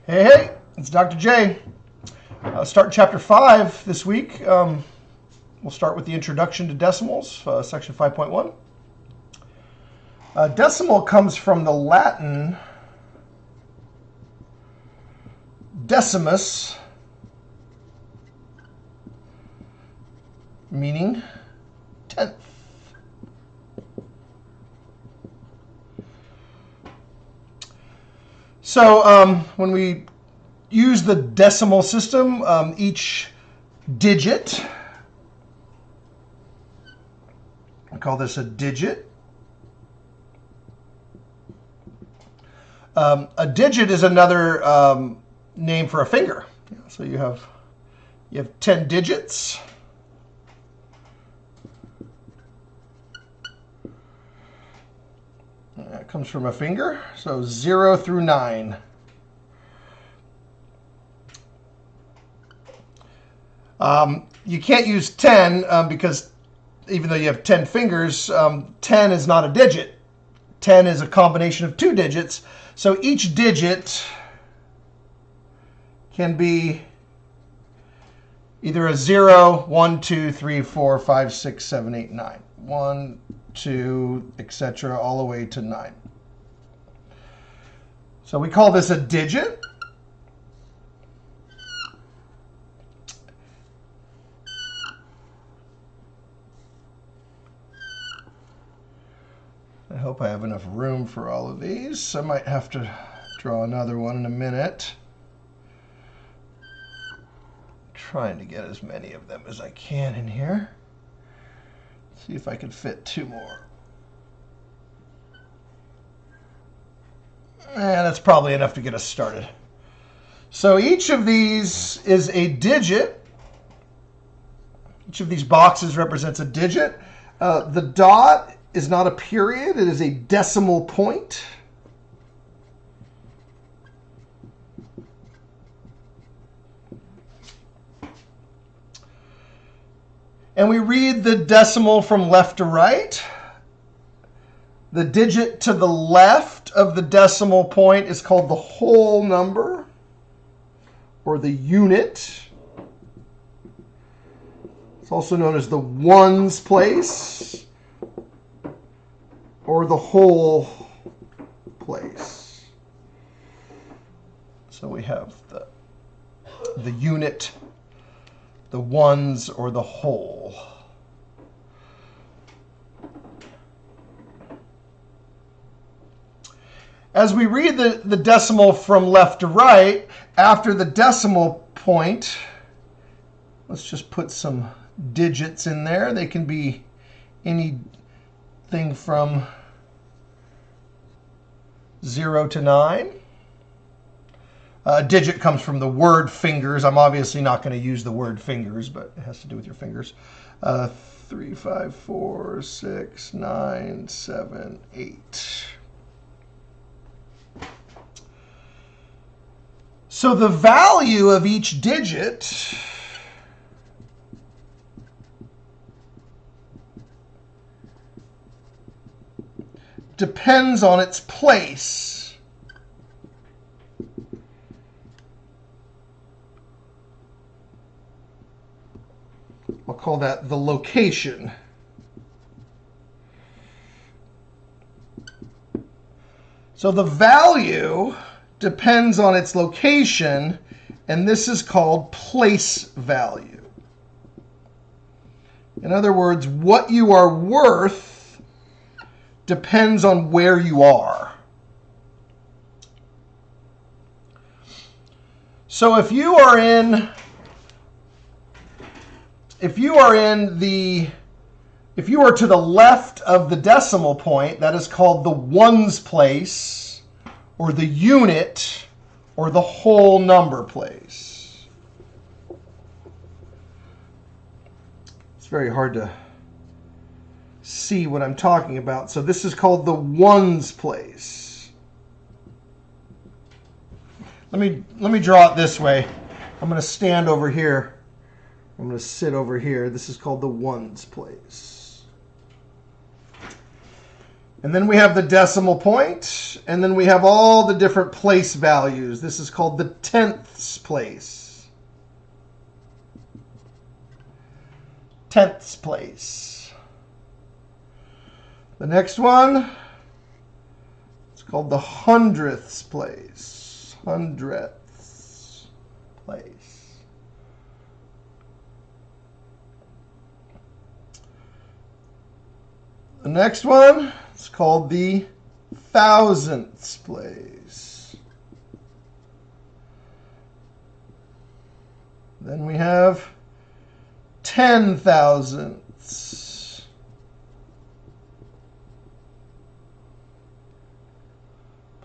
Hey, it's Dr. J. Starting chapter 5 this week. We'll start with the introduction to decimals, section 5.1. Decimal comes from the Latin decimus, meaning tenth. So when we use the decimal system, each digit, I call this a digit. A digit is another name for a finger. So you have 10 digits. That comes from a finger, so 0 through 9. You can't use 10 because even though you have 10 fingers, 10 is not a digit. 10 is a combination of two digits. So each digit can be either a 0, 1, 2, 3, 4, 5, 6, 7, 8, 9. 1, 2, etc., all the way to 9. So we call this a digit. I hope I have enough room for all of these. I might have to draw another one in a minute. Trying to get as many of them as I can in here. See if I can fit two more. That's probably enough to get us started. So each of these is a digit. Each of these boxes represents a digit. The dot is not a period. It is a decimal point. And we read the decimal from left to right. The digit to the left of the decimal point is called the whole number, or the unit. It's also known as the ones place, or the whole place. So we have the unit, the ones, or the whole. As we read the decimal from left to right, after the decimal point, let's just put some digits in there. They can be anything from 0 to 9. A digit comes from the word fingers. I'm obviously not going to use the word fingers, but it has to do with your fingers. 3, 5, 4, 6, 9, 7, 8. So the value of each digit depends on its place. I'll call that the location. So the value depends on its location, and this is called place value. In other words, what you are worth depends on where you are. So if you are to the left of the decimal point, that is called the ones place, or the unit, or the whole number place. It's very hard to see what I'm talking about. So this is called the ones place. Let me draw it this way. I'm going to stand over here. I'm going to sit over here. This is called the ones place. And then we have the decimal point, and then we have all the different place values. This is called the tenths place. Tenths place. The next one, it's called the hundredths place. Hundredths place. The next one, it's called the thousandths place. Then we have 10 thousandths.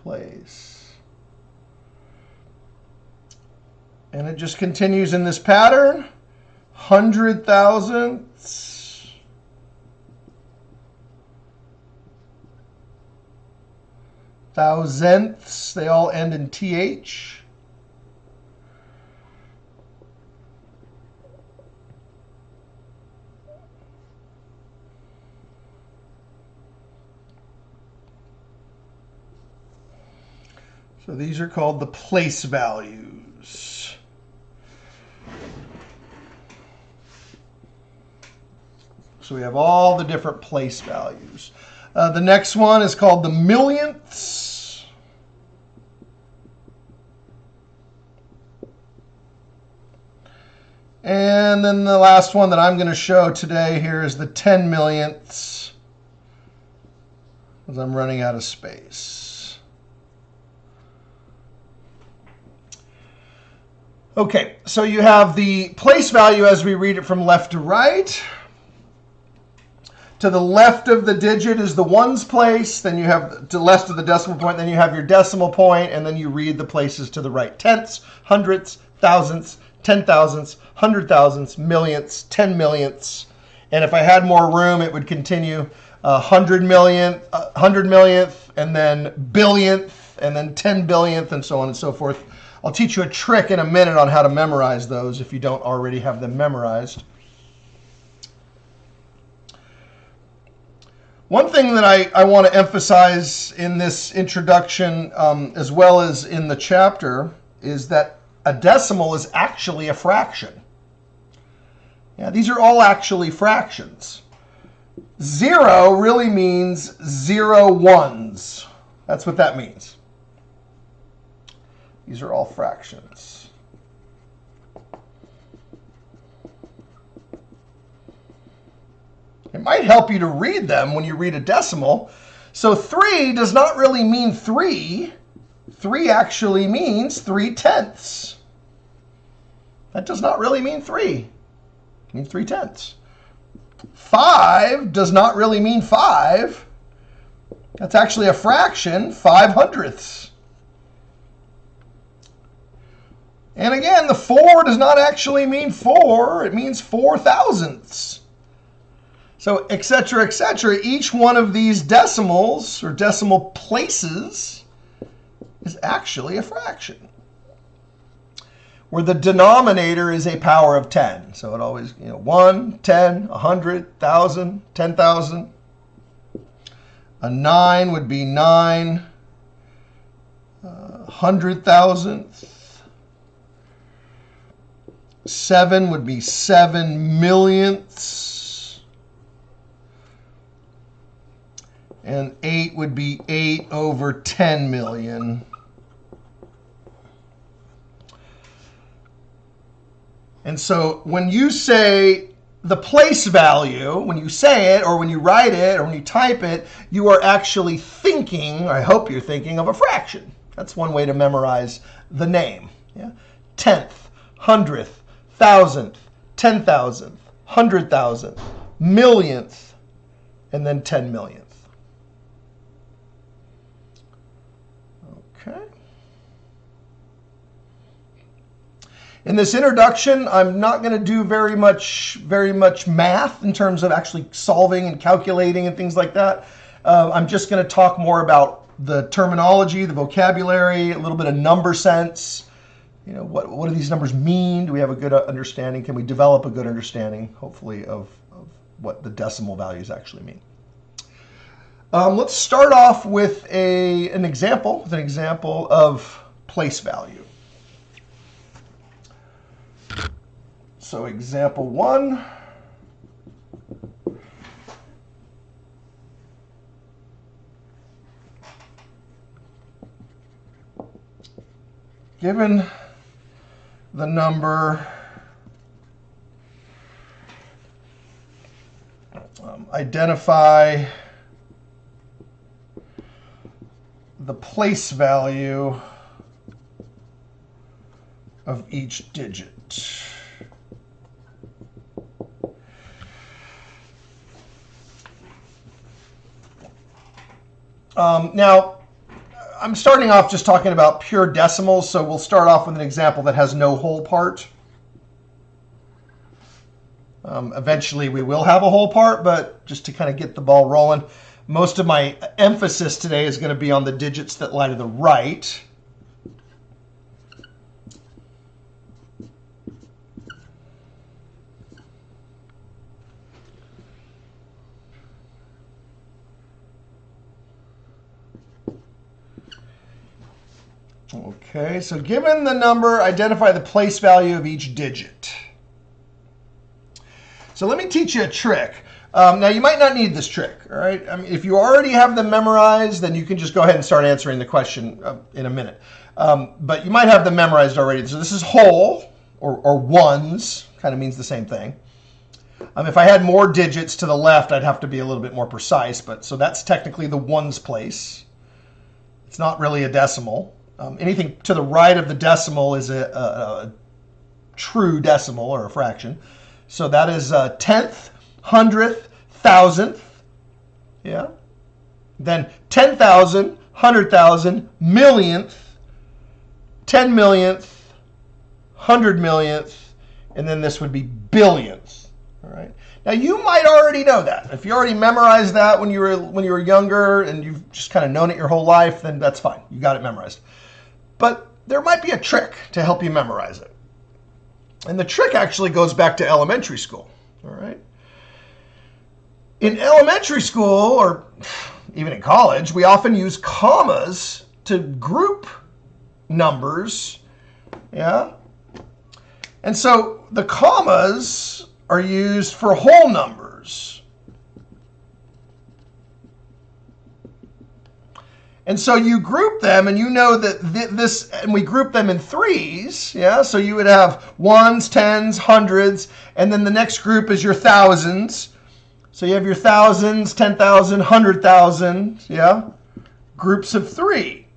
Place. And it just continues in this pattern. 100 thousandths. Thousandths, they all end in TH. So these are called the place values. So we have all the different place values. The next one is called the millionths. And then the last one that I'm going to show today here is the 10 millionths, because I'm running out of space. Okay, so you have the place value as we read it from left to right. To the left of the digit is the ones place, then you have to the left of the decimal point, then you have your decimal point, and then you read the places to the right. Tenths, hundredths, thousandths, 10 thousandths, 100 thousandths, millionths, 10 millionths. And if I had more room, it would continue 100 millionth, and then billionth, and then 10 billionth, and so on and so forth. I'll teach you a trick in a minute on how to memorize those if you don't already have them memorized. One thing that I want to emphasize in this introduction, as well as in the chapter, is that a decimal is actually a fraction. Yeah, these are all actually fractions. 0 really means 0 ones. That's what that means. These are all fractions. It might help you to read them when you read a decimal. So 3 does not really mean 3. 3 actually means 3/10. That does not really mean 3. It means 3/10. 5 does not really mean 5. That's actually a fraction, 5/100ths. And again, the 4 does not actually mean 4. It means 4/1000ths. So, etc., etc. Each one of these decimals or decimal places is actually a fraction, where the denominator is a power of 10. So it always, 1, 10, 100, 1,000, 10,000. A 9 would be 9 100,000th. 7 would be 7 millionths. And 8 would be 8 over 10 million. And so when you say the place value, when you say it, or when you write it, or when you type it, you are actually thinking, I hope you're thinking, of a fraction. That's one way to memorize the name. Yeah? Tenth, hundredth, thousandth, 10,000th, 100,000th, millionth, and then 10 millionth. Okay. In this introduction, I'm not going to do very much math in terms of actually solving and calculating and things like that. I'm just going to talk more about the terminology, the vocabulary, a little bit of number sense. What do these numbers mean? Do we have a good understanding? Can we develop a good understanding, hopefully, of what the decimal values actually mean? Let's start off with an example of place value. So example 1. Given the number identify the place value of each digit. Now, I'm starting off just talking about pure decimals, so we'll start off with an example that has no whole part. Eventually, we will have a whole part, but just to kind of get the ball rolling, most of my emphasis today is going to be on the digits that lie to the right. Okay, so given the number, identify the place value of each digit. So let me teach you a trick. Now, you might not need this trick, all right? I mean, if you already have them memorized, then you can just go ahead and start answering the question in a minute. But you might have them memorized already. So this is whole, or ones, kind of means the same thing. If I had more digits to the left, I'd have to be a little bit more precise. But so that's technically the ones place. It's not really a decimal. Anything to the right of the decimal is a true decimal or a fraction. So that is tenth, hundredth, thousandth. Yeah. Then 10,000, 100,000, millionth, 10 millionth, 100 millionth, and then this would be billionth. All right. Now you might already know that. If you already memorized that when you were younger and you've just kind of known it your whole life, then that's fine. You got it memorized. But there might be a trick to help you memorize it. And the trick actually goes back to elementary school. All right. In elementary school, or even in college, we often use commas to group numbers. Yeah. And so the commas are used for whole numbers. And so you group them, and you know that this, and we group them in threes, yeah? So you would have ones, tens, hundreds, and then the next group is your thousands. So you have your thousands, 10,000, 100,000, yeah? Groups of three.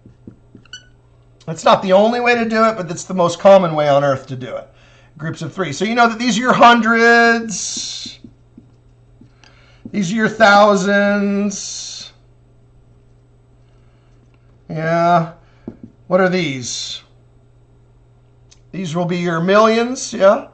That's not the only way to do it, but that's the most common way on earth to do it. Groups of three. So you know that these are your hundreds. These are your thousands. Yeah. What are these? These will be your millions, yeah?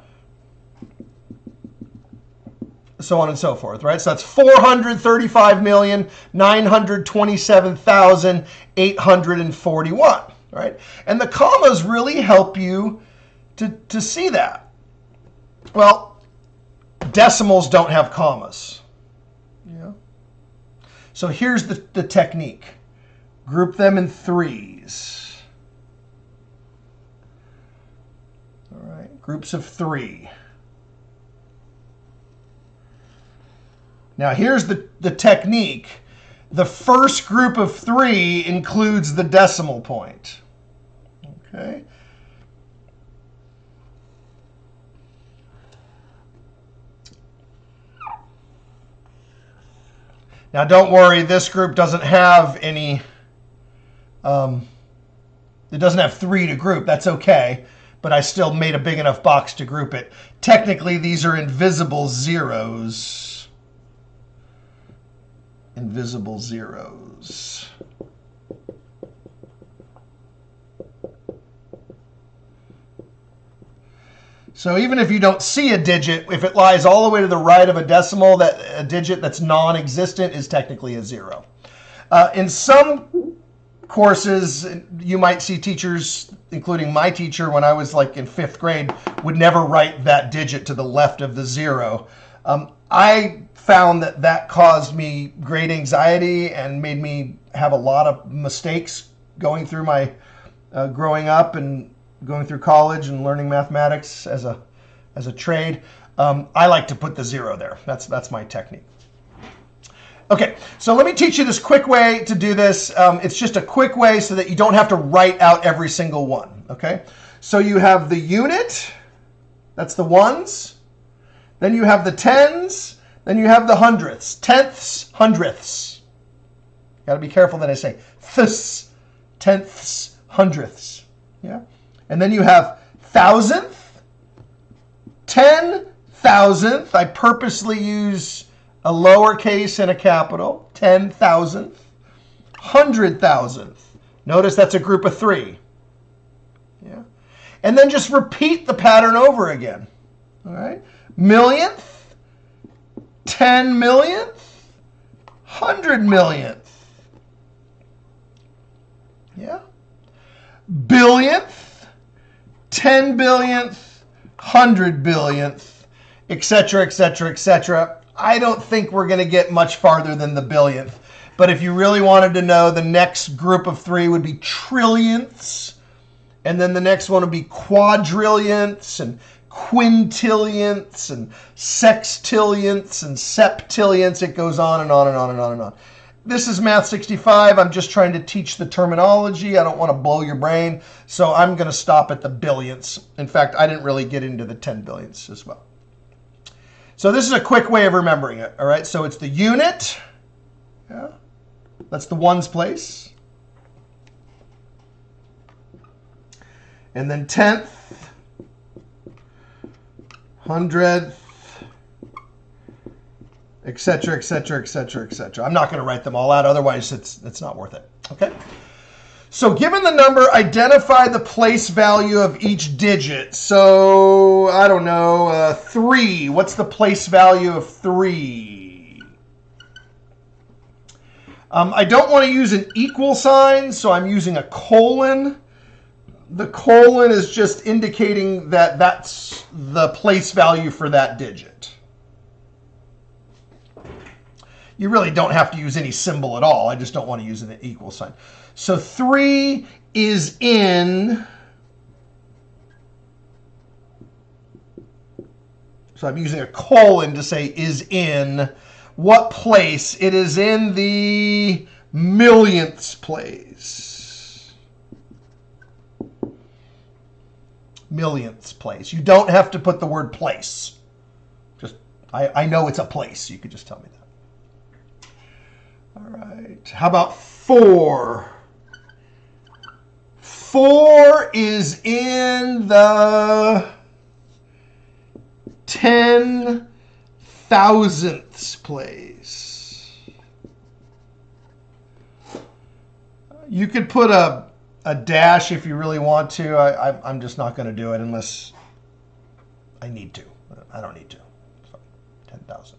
So on and so forth, right? So that's 435,927,841, right? And the commas really help you to see that. Well, decimals don't have commas. Yeah. So here's the technique. Group them in threes. All right, groups of three. Now here's the technique. The first group of three includes the decimal point. Okay. Now don't worry, this group doesn't have any it doesn't have three to group. That's okay, but I still made a big enough box to group it. Technically, these are invisible zeros. Invisible zeros. So even if you don't see a digit, if it lies all the way to the right of a decimal, that a digit that's non-existent is technically a zero. In some courses, you might see teachers, including my teacher when I was like in 5th grade, would never write that digit to the left of the zero. I found that caused me great anxiety and made me have a lot of mistakes going through my growing up and going through college and learning mathematics as a trade. I like to put the 0 there. That's my technique. Okay, so let me teach you this quick way to do this. It's just a quick way so that you don't have to write out every single one. Okay, so you have the unit, that's the ones. Then you have the tens. Then you have the hundredths, tenths, hundredths. Got to be careful that I say ths, tenths, hundredths. Yeah, and then you have thousandth, 10,000th. I purposely use a lowercase and a capital. 10,000th, 100,000th. Notice that's a group of 3. Yeah, and then just repeat the pattern over again. All right. Millionth, 10 millionth, 100 millionth. Yeah. Billionth, 10 billionth, 100 billionth, etc., etc., etc. I don't think we're going to get much farther than the billionth. But if you really wanted to know, the next group of 3 would be trillionths. And then the next one would be quadrillionths and quintillionths and sextillionths and septillionths. It goes on and on and on and on and on. This is Math 65. I'm just trying to teach the terminology. I don't want to blow your brain. So I'm going to stop at the billionths. In fact, I didn't really get into the 10 billionths as well. So this is a quick way of remembering it. All right. So it's the unit. Yeah. That's the ones place. And then tenth. Hundredth, etc., etc., etc., etc. I'm not going to write them all out, otherwise it's not worth it. Okay. So given the number, identify the place value of each digit. So I don't know, 3. What's the place value of 3? I don't want to use an equal sign, so I'm using a colon. The colon is just indicating that that's the place value for that digit. You really don't have to use any symbol at all. I just don't want to use an equal sign. So 3 is in, so I'm using a colon to say is in what place? It is in the millionths place. Millionths place. You don't have to put the word place. Just, I know it's a place. You could just tell me that. All right. How about 4? 4 is in the 10,000ths place. You could put a dash if you really want to. I'm just not going to do it unless I need to. I don't need to. So 10,000.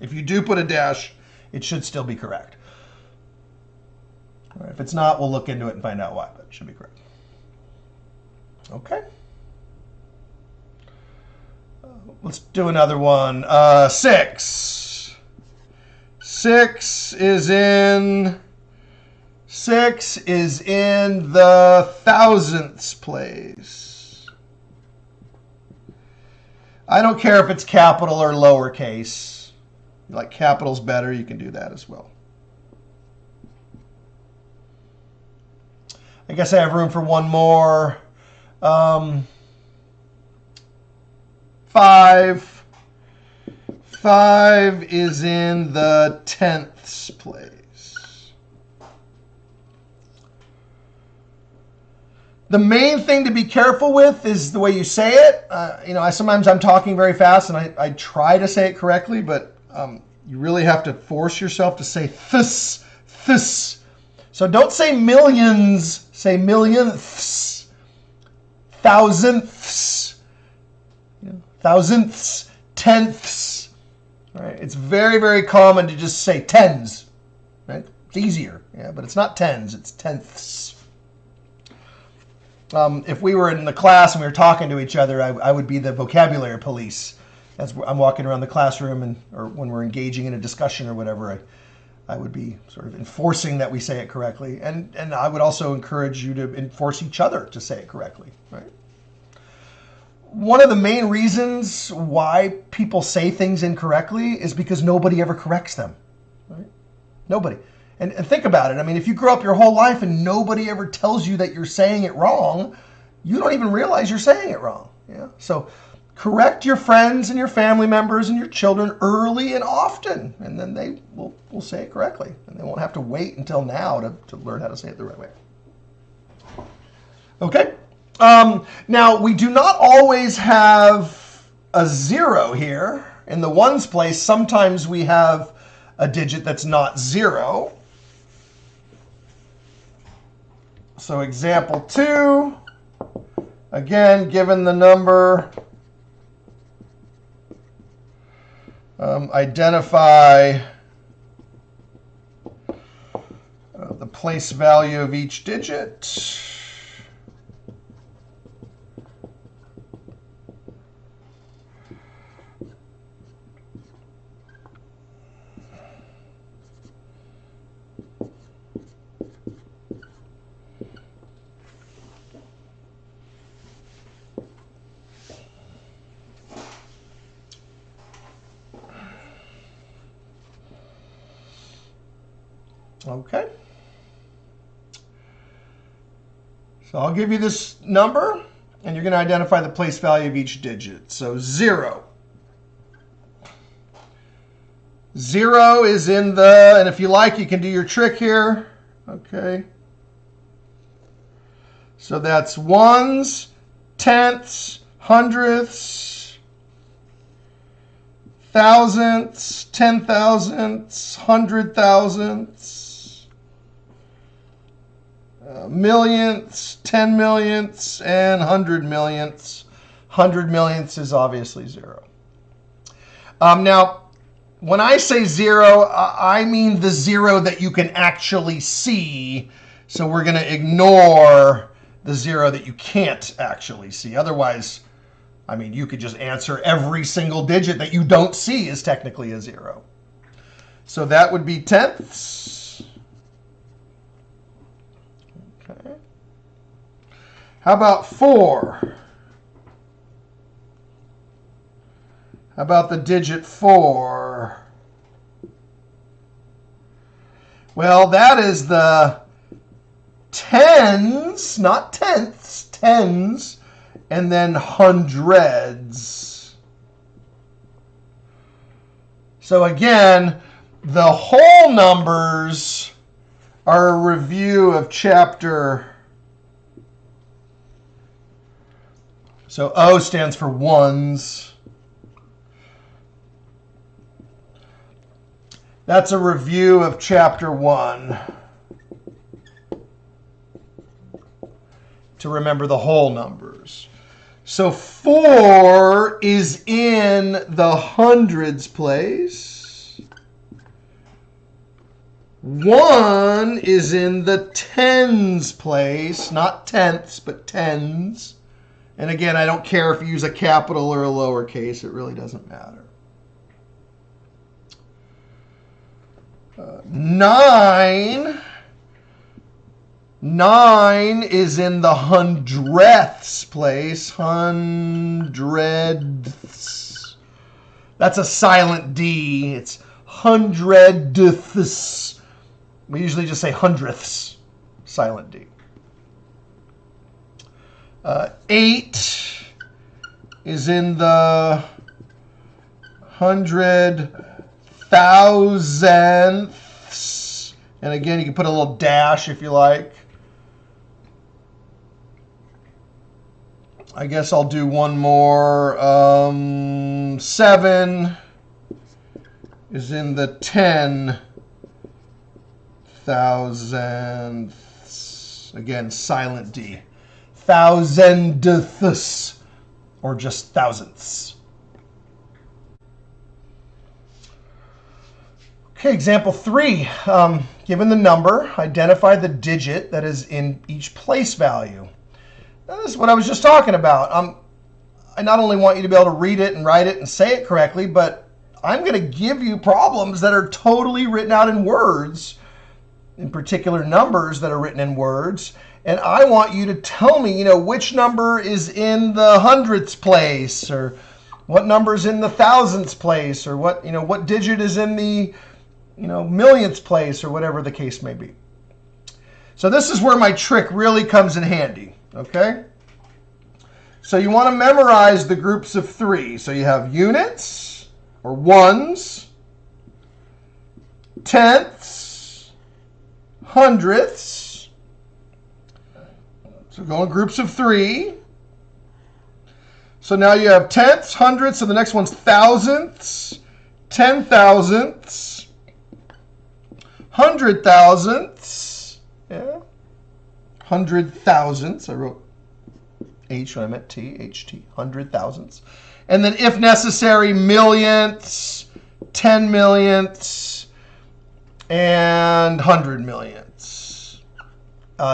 If you do put a dash, it should still be correct. All right, if it's not, we'll look into it and find out why, but it should be correct. Okay. Let's do another one. 6. 6 is in the thousandths place. I don't care if it's capital or lowercase. You like capitals better, you can do that as well. I guess I have room for one more. 5. 5 is in the tenths place. The main thing to be careful with is the way you say it. Sometimes I'm talking very fast and I try to say it correctly, but you really have to force yourself to say this. So don't say millions, say millionths, thousandths, thousandths, tenths. Right? It's very, very common to just say tens. Right? It's easier, but it's not tens, it's tenths. If we were in the class and we were talking to each other, I would be the vocabulary police. as I'm walking around the classroom or when we're engaging in a discussion or whatever, I would be sort of enforcing that we say it correctly. And I would also encourage you to enforce each other to say it correctly, right? One of the main reasons why people say things incorrectly is because nobody ever corrects them, right? Nobody. And think about it. I mean, if you grow up your whole life and nobody ever tells you that you're saying it wrong, you don't even realize you're saying it wrong. Yeah. So correct your friends and your family members and your children early and often, and then they will say it correctly. And they won't have to wait until now to learn how to say it the right way. Okay. Now, we do not always have a 0 here. In the ones place, sometimes we have a digit that's not 0. So example 2, again, given the number, identify the place value of each digit. Okay. So I'll give you this number, and you're going to identify the place value of each digit. So 0. 0 is in the, and if you like, you can do your trick here. Okay. So that's ones, tenths, hundredths, thousandths, 10,000ths, 100,000ths. Millionths, 10 millionths, and 100 millionths. 100 millionths is obviously 0. Now, when I say 0, I mean the 0 that you can actually see. So we're going to ignore the 0 that you can't actually see. Otherwise, I mean, you could just answer every single digit that you don't see is technically a 0. So that would be tenths. Okay. How about 4? How about the digit 4? Well, that is the tens, not tenths, tens, and then hundreds. So again, the whole numbers are a review of chapter. So O stands for ones. That's a review of chapter 1. To remember the whole numbers. So 4 is in the hundreds place. 1 is in the tens place, not tenths, but tens. And again, I don't care if you use a capital or a lowercase. It really doesn't matter. 9 is in the hundredths place. Hundredths. That's a silent D. It's hundredths. We usually just say hundredths. Silent D. 8 is in the hundred thousandths. And again, you can put a little dash if you like. I guess I'll do one more. 7 is in the 10,000ths. Again, silent D. Thousandths, or just thousandths. Okay, example 3. Given the number, identify the digit that is in each place value. Now, this is what I was just talking about. I not only want you to be able to read it and write it and say it correctly, but I'm going to give you problems that are totally written out in words, in particular numbers that are written in words. And I want you to tell me, which number is in the hundredths place, or what number is in the thousandths place, or what digit is in the, millionths place, or whatever the case may be. So this is where my trick really comes in handy, okay? So you want to memorize the groups of 3. So you have units, or ones, tenths, hundredths. So go in groups of 3. So now you have tenths, hundredths, and the next one's thousandths, 10,000ths, 100,000ths, yeah, 100,000ths. I wrote H when I meant T, HT, 100,000ths. And then if necessary, millionths, 10 millionths, and 100 millionths.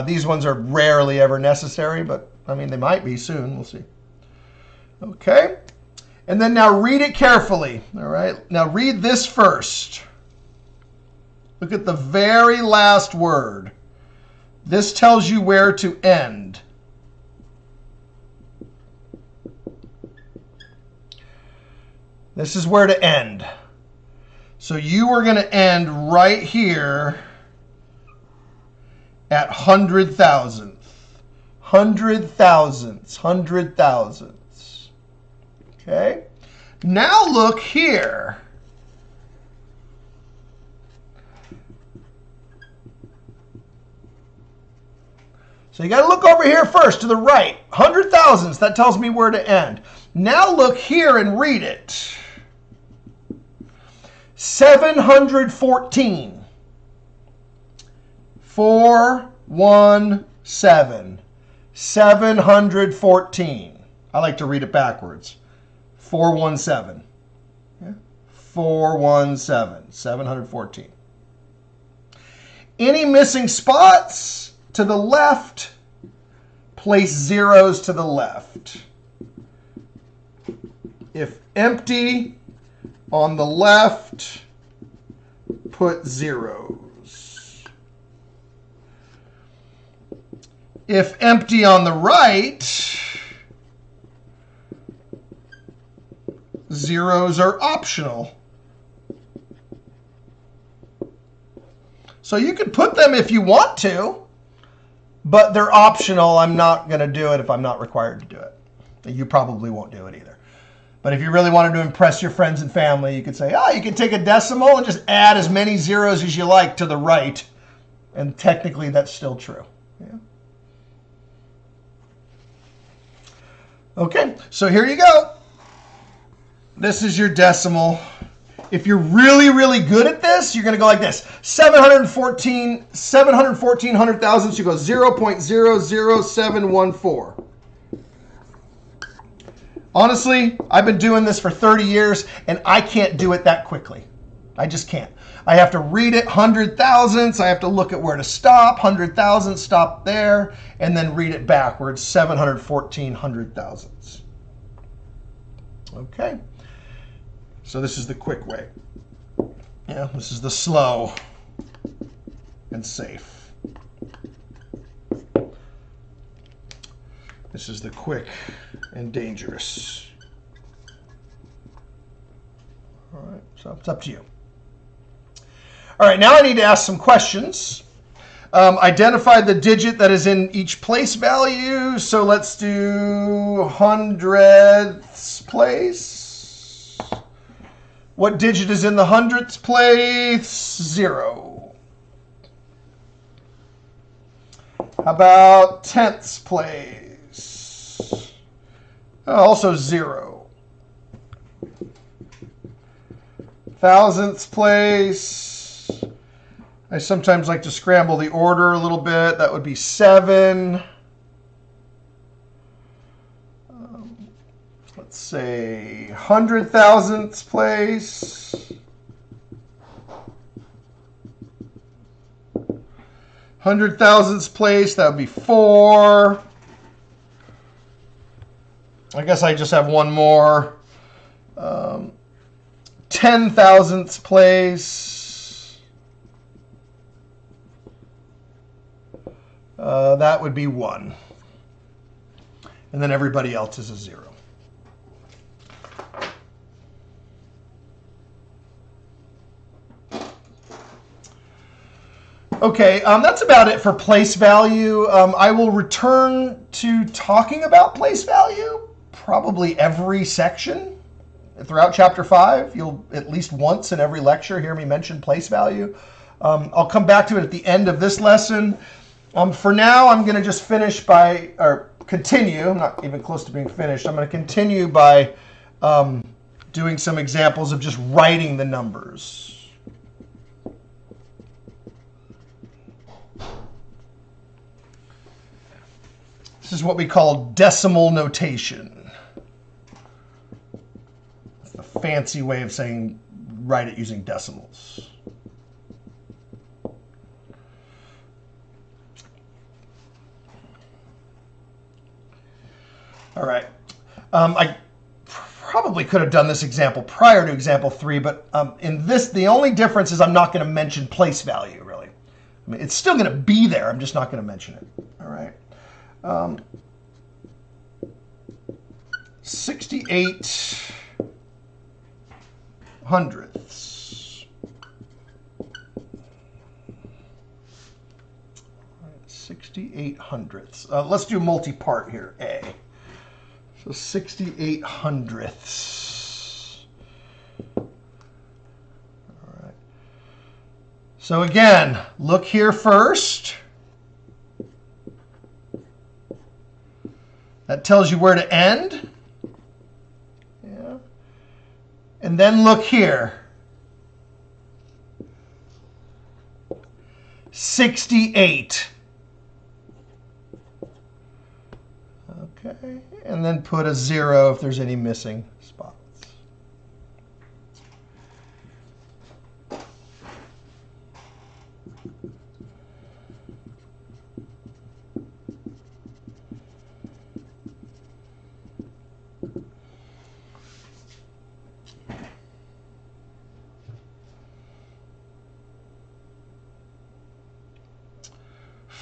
These ones are rarely ever necessary, but they might be soon. We'll see. Okay. And then now read it carefully. All right. Now read this first. Look at the very last word. This tells you where to end. This is where to end. So you are going to end right here at 100,000th. 100,000ths. 100,000ths. Okay? Now look here. So you got to look over here first to the right. 100,000ths. That tells me where to end. Now look here and read it. 714. 417. 714. I like to read it backwards. 417. Yeah. 417. 714. Any missing spots to the left, place zeros to the left. If empty on the left, put zeros. If empty on the right, zeros are optional. So you can put them if you want to, but they're optional. I'm not going to do it if I'm not required to do it. You probably won't do it either. But if you really wanted to impress your friends and family, you could say, you can take a decimal and just add as many zeros as you like to the right. And technically, that's still true. Yeah. Okay, so here you go. This is your decimal. If you're really, really good at this, you're going to go like this. 714 hundredths, you go 0.00714. Honestly, I've been doing this for 30 years, and I can't do it that quickly. I just can't. I have to read it 100,000ths. I have to look at where to stop. 100,000, stop there, and then read it backwards. 714 hundredths. Okay. So this is the quick way. Yeah, this is the slow and safe. This is the quick and dangerous. All right, so it's up to you. All right, now I need to ask some questions. Identify the digit that is in each place value. So let's do hundredths place. What digit is in the hundredths place? 0. How about tenths place? Also 0. Thousandths place. I sometimes like to scramble the order a little bit. That would be 7. Let's say 100,000ths place. 100,000ths place, that would be 4. I guess I just have one more. 10,000th place. That would be 1. And then everybody else is a 0. Okay, that's about it for place value. I will return to talking about place value probably every section throughout Chapter 5. You'll at least once in every lecture hear me mention place value. I'll come back to it at the end of this lesson. For now, I'm going to just continue. I'm not even close to being finished. I'm going to continue by doing some examples of just writing the numbers. This is what we call decimal notation. It's a fancy way of saying write it using decimals. All right. I probably could have done this example prior to example 3, but in this, the only difference is I'm not going to mention place value, really. I mean, it's still going to be there. I'm just not going to mention it. All right. 68 hundredths. 68 hundredths. Let's do multi-part here, A. So 68 hundredths. All right. So again, look here first. That tells you where to end. Yeah. And then look here. 68. Okay. And then put a 0 if there's any missing spots.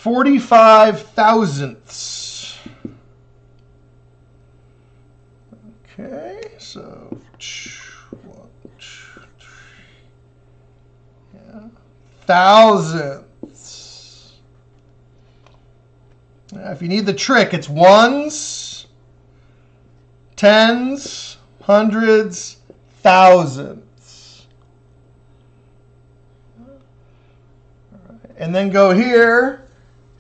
$45 thousandths. Okay, so 1, 2, 3. Yeah. Thousandths. Now, if you need the trick, it's ones, tens, hundreds, thousandths. All right. And then go here.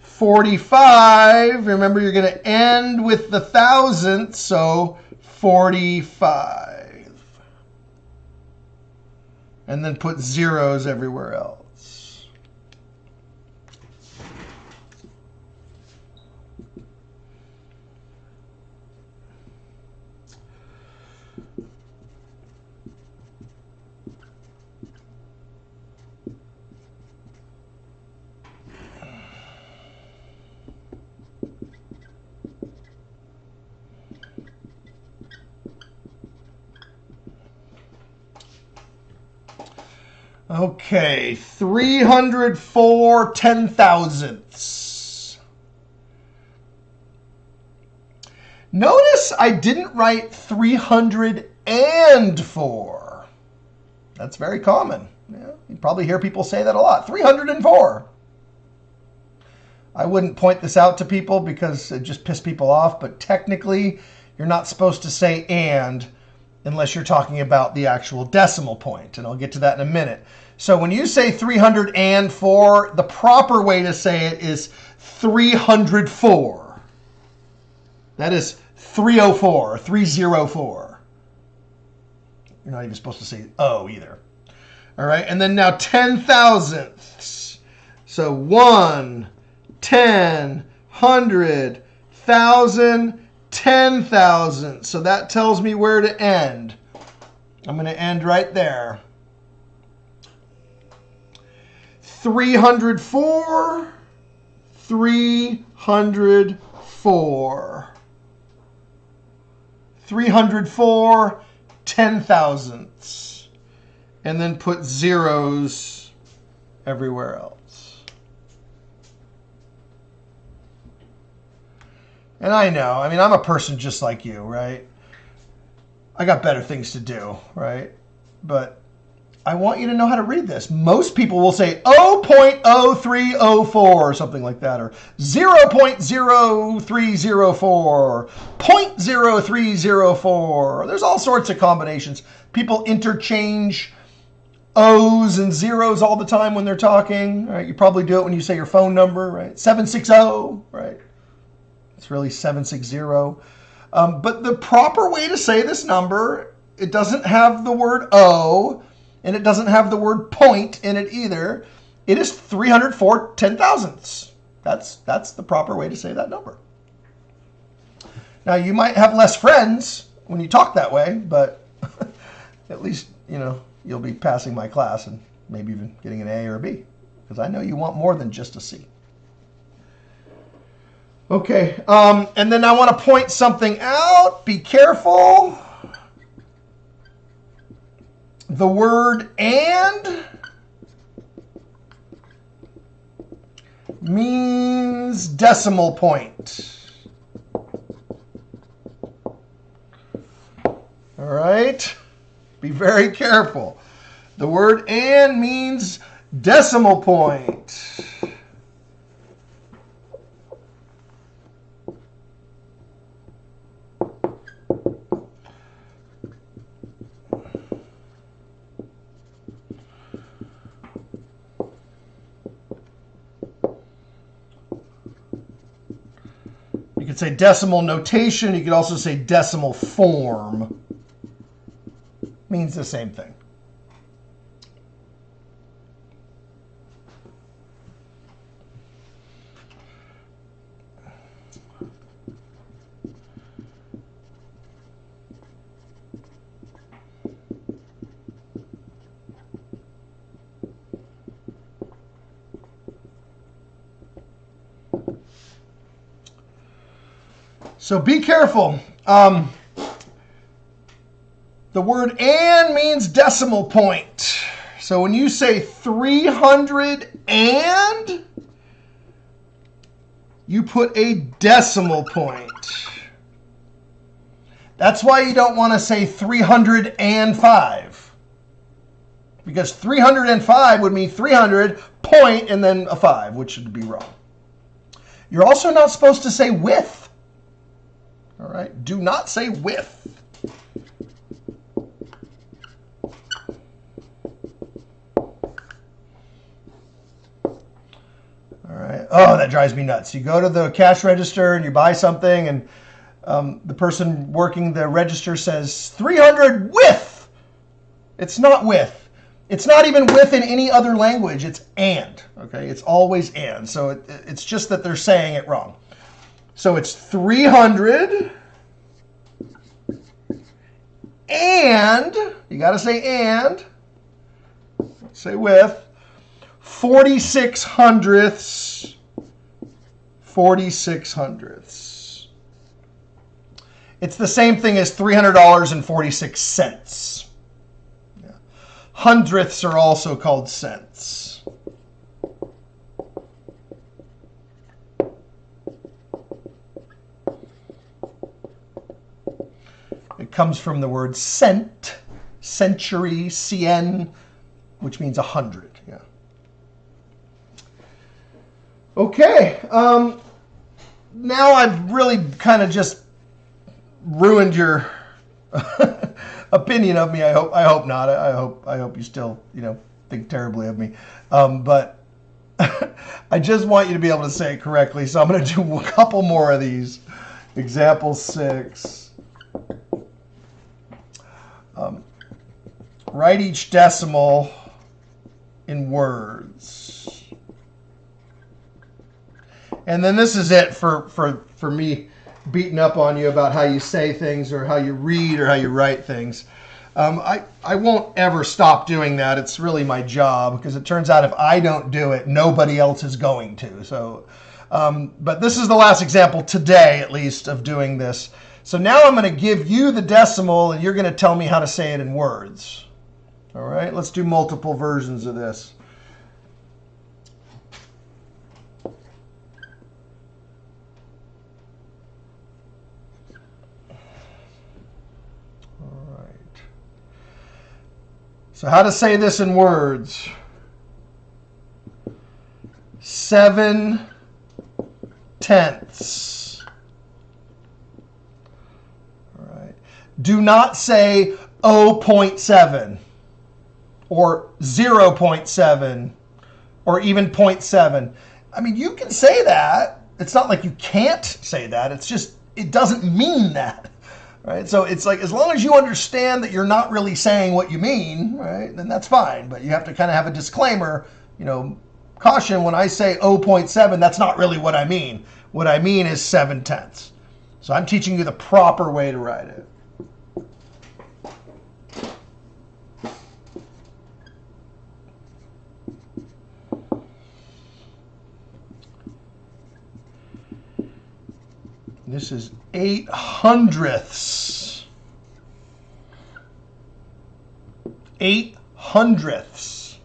45, remember you're going to end with the thousandth, so 45. And then put zeros everywhere else. Okay, 304 10,000ths. Notice I didn't write 304. That's very common. Yeah, you probably hear people say that a lot. 304. I wouldn't point this out to people because it just pisses people off, but technically you're not supposed to say and unless you're talking about the actual decimal point, and I'll get to that in a minute. So when you say 304, the proper way to say it is 304. That is 304, 304. You're not even supposed to say oh either. All right, and then now 10 thousandths. So 1, 10, 100, 1,000, 10,000. So that tells me where to end. I'm going to end right there. 304, 304. 304 ten thousandths, and then put zeros everywhere else. And I know, I mean, I'm a person just like you, right? I got better things to do, right? But I want you to know how to read this. Most people will say 0.0304 or something like that, or 0.0304, 0.0304. There's all sorts of combinations. People interchange O's and zeros all the time when they're talking, right? You probably do it when you say your phone number, right? 760, right? It's really 760. But the proper way to say this number, it doesn't have the word O, and it doesn't have the word point in it either. It is 304 ten thousandths. That's the proper way to say that number. Now, you might have less friends when you talk that way, but at least, you'll be passing my class and maybe even getting an A or a B, because I know you want more than just a C. Okay, and then I want to point something out. Be careful. The word and means decimal point. All right? Be very careful. The word and means decimal point. You could say decimal notation. You could also say decimal form. Means the same thing. So be careful. The word and means decimal point. So when you say 300 and, you put a decimal point. That's why you don't want to say 305. Because 305 would mean 300 point and then a 5, which would be wrong. You're also not supposed to say with. All right, do not say with. All right. Oh, that drives me nuts. You go to the cash register and you buy something, and the person working the register says 300 with. It's not with. It's not even with in any other language. It's and. Okay, it's always and. So it's just that they're saying it wrong. So it's 300 and, you got to say and, say with, 46 hundredths, 46 hundredths. It's the same thing as $300.46. Yeah. Hundredths are also called cents. It comes from the word cent, century, cien, which means 100. Yeah. Okay. Now I've really kind of just ruined your opinion of me. I hope not. I hope you still think terribly of me. But I just want you to be able to say it correctly. So I'm going to do a couple more of these. Example 6. Write each decimal in words. And then this is it for me beating up on you about how you say things or how you read or how you write things. I won't ever stop doing that. It's really my job, because it turns out if I don't do it, nobody else is going to. So, but this is the last example today, at least, of doing this. So now I'm going to give you the decimal, and you're going to tell me how to say it in words. All right, let's do multiple versions of this. All right. So how to say this in words? 7/10. All right. Do not say 0.7 or 0.7 or even 0.7. I mean, you can say that. It's not like you can't say that. It's just, it doesn't mean that. Right? So it's like, as long as you understand that you're not really saying what you mean, right, then that's fine. But you have to kind of have a disclaimer, caution, when I say 0.7, that's not really what I mean. What I mean is 7/10. So I'm teaching you the proper way to write it. This is 8/100ths. 8/100ths.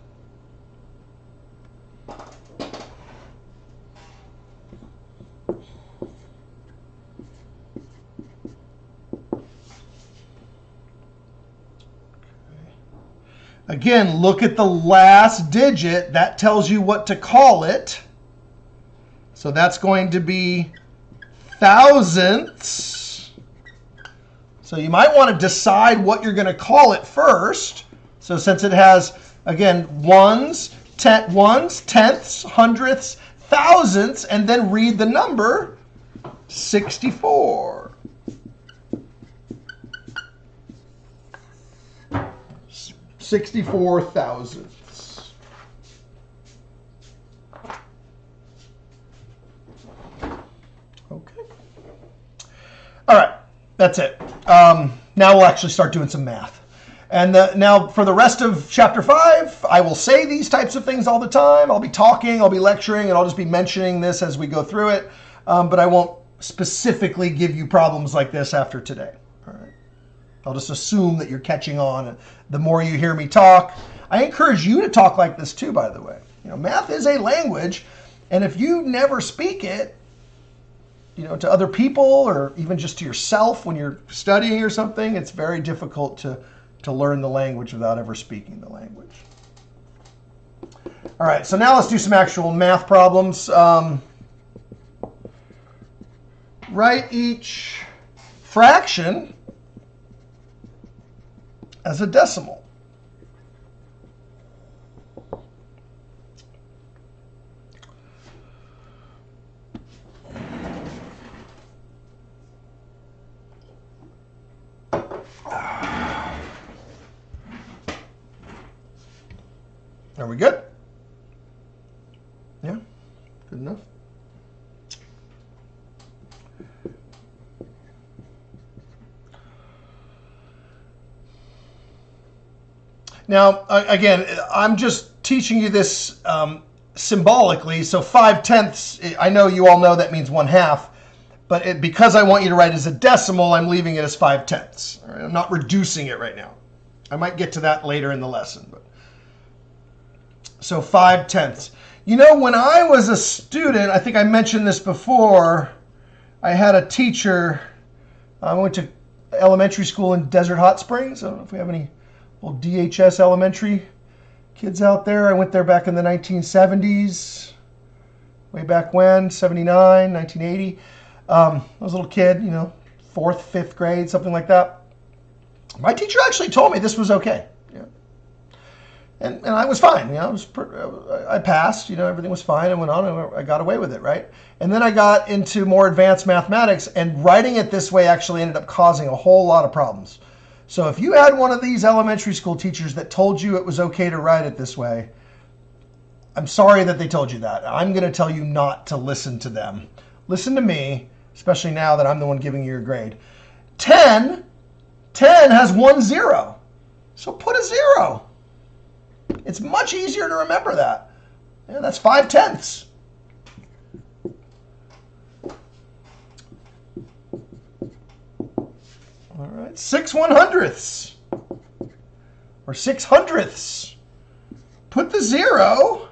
Again, look at the last digit. That tells you what to call it. So that's going to be thousandths. So you might want to decide what you're going to call it first. So since it has, again, ones, tenths, hundredths, thousandths, and then read the number 64. 64 thousandths. Okay. All right, that's it. Now we'll actually start doing some math. And now for the rest of chapter 5, I will say these types of things all the time. I'll be talking, I'll be lecturing, and I'll just be mentioning this as we go through it. But I won't specifically give you problems like this after today. All right. I'll just assume that you're catching on. The more you hear me talk, I encourage you to talk like this too, by the way. Math is a language, and if you never speak it, to other people or even just to yourself when you're studying or something, it's very difficult to learn the language without ever speaking the language. All right, so now let's do some actual math problems. Write each fraction as a decimal. Are we good? Yeah, good enough. Now, again, I'm just teaching you this symbolically. So 5/10, I know you all know that means 1/2. But because I want you to write as a decimal, I'm leaving it as 5/10. All right? I'm not reducing it right now. I might get to that later in the lesson. So 5/10. When I was a student, I think I mentioned this before, I had a teacher. I went to elementary school in Desert Hot Springs. I don't know if we have any old DHS elementary kids out there. I went there back in the 1970s, way back when, 79, 1980. I was a little kid, 4th, 5th grade, something like that. My teacher actually told me this was okay. And I was fine. I passed. Everything was fine. I went on and I got away with it, right? And then I got into more advanced mathematics, and writing it this way actually ended up causing a whole lot of problems. So if you had one of these elementary school teachers that told you it was okay to write it this way, I'm sorry that they told you that. I'm going to tell you not to listen to them. Listen to me, especially now that I'm the one giving you your grade. 10 has 1 0. So put a 0. It's much easier to remember that. Yeah, that's 5/10. All right, 6/100ths or 6/100ths. Put the 0.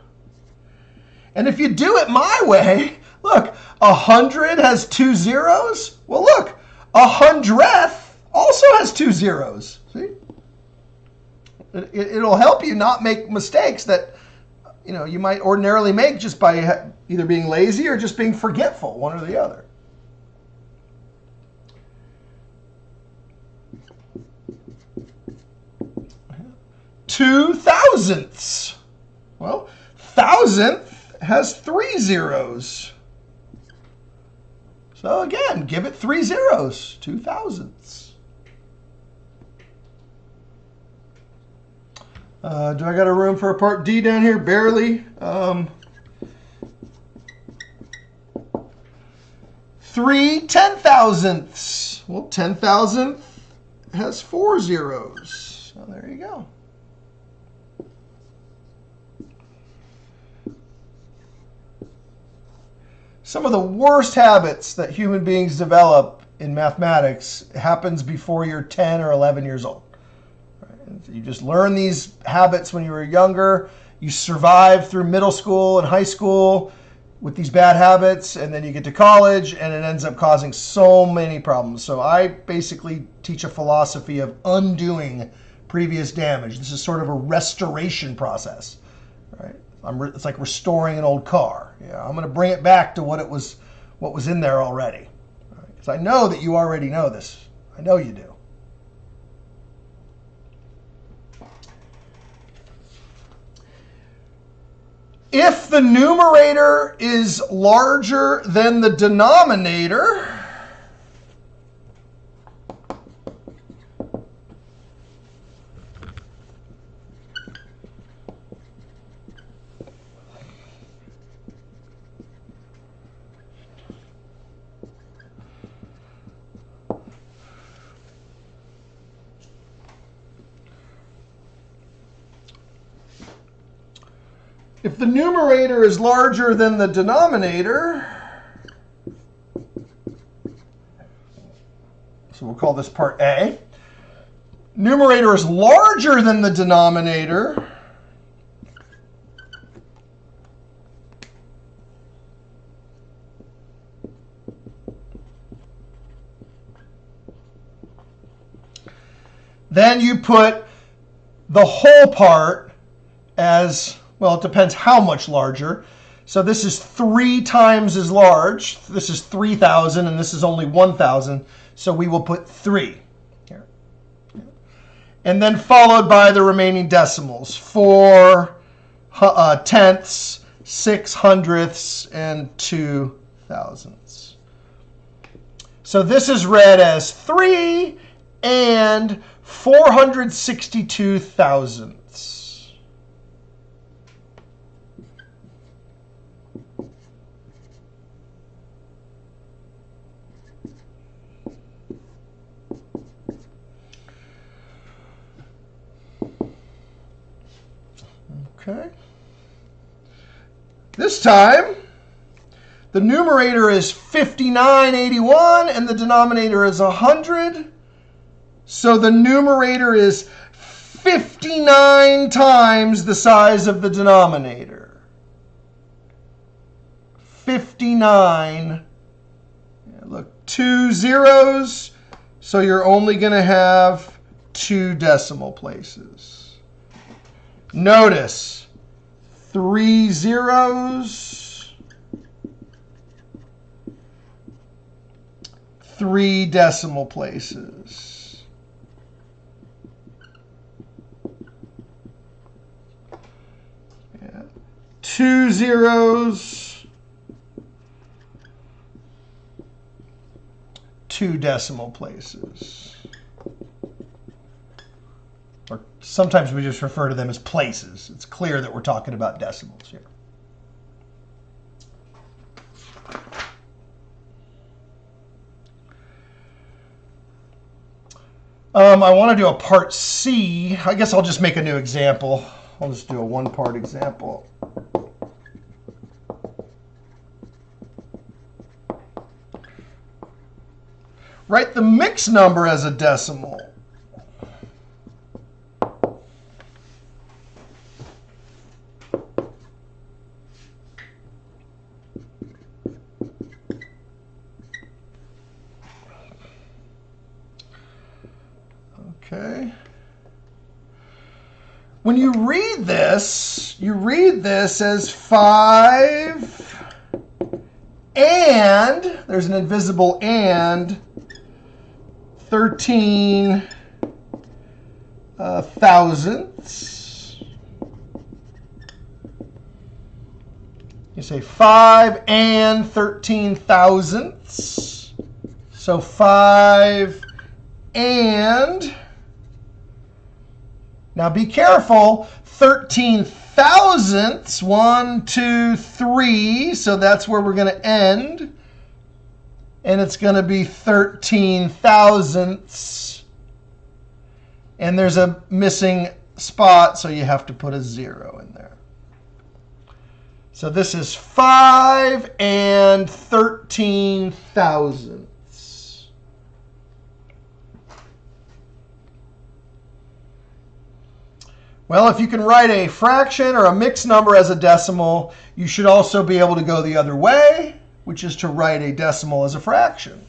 And if you do it my way, look, 100 has 2 zeros. Well, look, 100th also has 2 zeros. See? It'll help you not make mistakes that you might ordinarily make just by either being lazy or just being forgetful, one or the other. Two thousandths. Well, thousandth has 3 zeros. So again, give it 3 zeros. 2 thousandths. Do I got a room for a part D down here? Barely. 3 10,000ths. Well, 10,000th has 4 zeros. So there you go. Some of the worst habits that human beings develop in mathematics happens before you're 10 or 11 years old. You just learn these habits when you were younger. You survive through middle school and high school with these bad habits, and then you get to college, and it ends up causing so many problems. So I basically teach a philosophy of undoing previous damage. This is sort of a restoration process, right? It's like restoring an old car. Yeah, I'm going to bring it back to what was in there already. Because I know that you already know this. I know you do. If the numerator is larger than the denominator, if the numerator is larger than the denominator, so we'll call this part A. Numerator is larger than the denominator, then you put the whole part as, well, it depends how much larger. So this is 3 times as large. This is 3,000, and this is only 1,000. So we will put 3 here. And then followed by the remaining decimals. 4 tenths, 6 hundredths, and 2 thousandths. So this is read as 3 and 462 thousandths. Okay. This time, the numerator is 5981 and the denominator is 100. So the numerator is 59 times the size of the denominator. 59. Look, 2 zeros. So you're only going to have 2 decimal places. Notice 3 zeros, 3 decimal places. Yeah. 2 zeros, 2 decimal places. Or sometimes we just refer to them as places. It's clear that we're talking about decimals here. I want to do a part C. I guess I'll just make a new example. I'll just do a 1-part example. Write the mixed number as a decimal. Okay. When you read this as 5 and, there's an invisible and, 13 thousandths. You say 5 and 13 thousandths. So 5 and, now be careful, 13 thousandths, 1, 2, 3, so that's where we're going to end. And it's going to be 13 thousandths. And there's a missing spot, so you have to put a 0 in there. So this is 5 and 13 thousandths. Well, if you can write a fraction or a mixed number as a decimal, you should also be able to go the other way, which is to write a decimal as a fraction.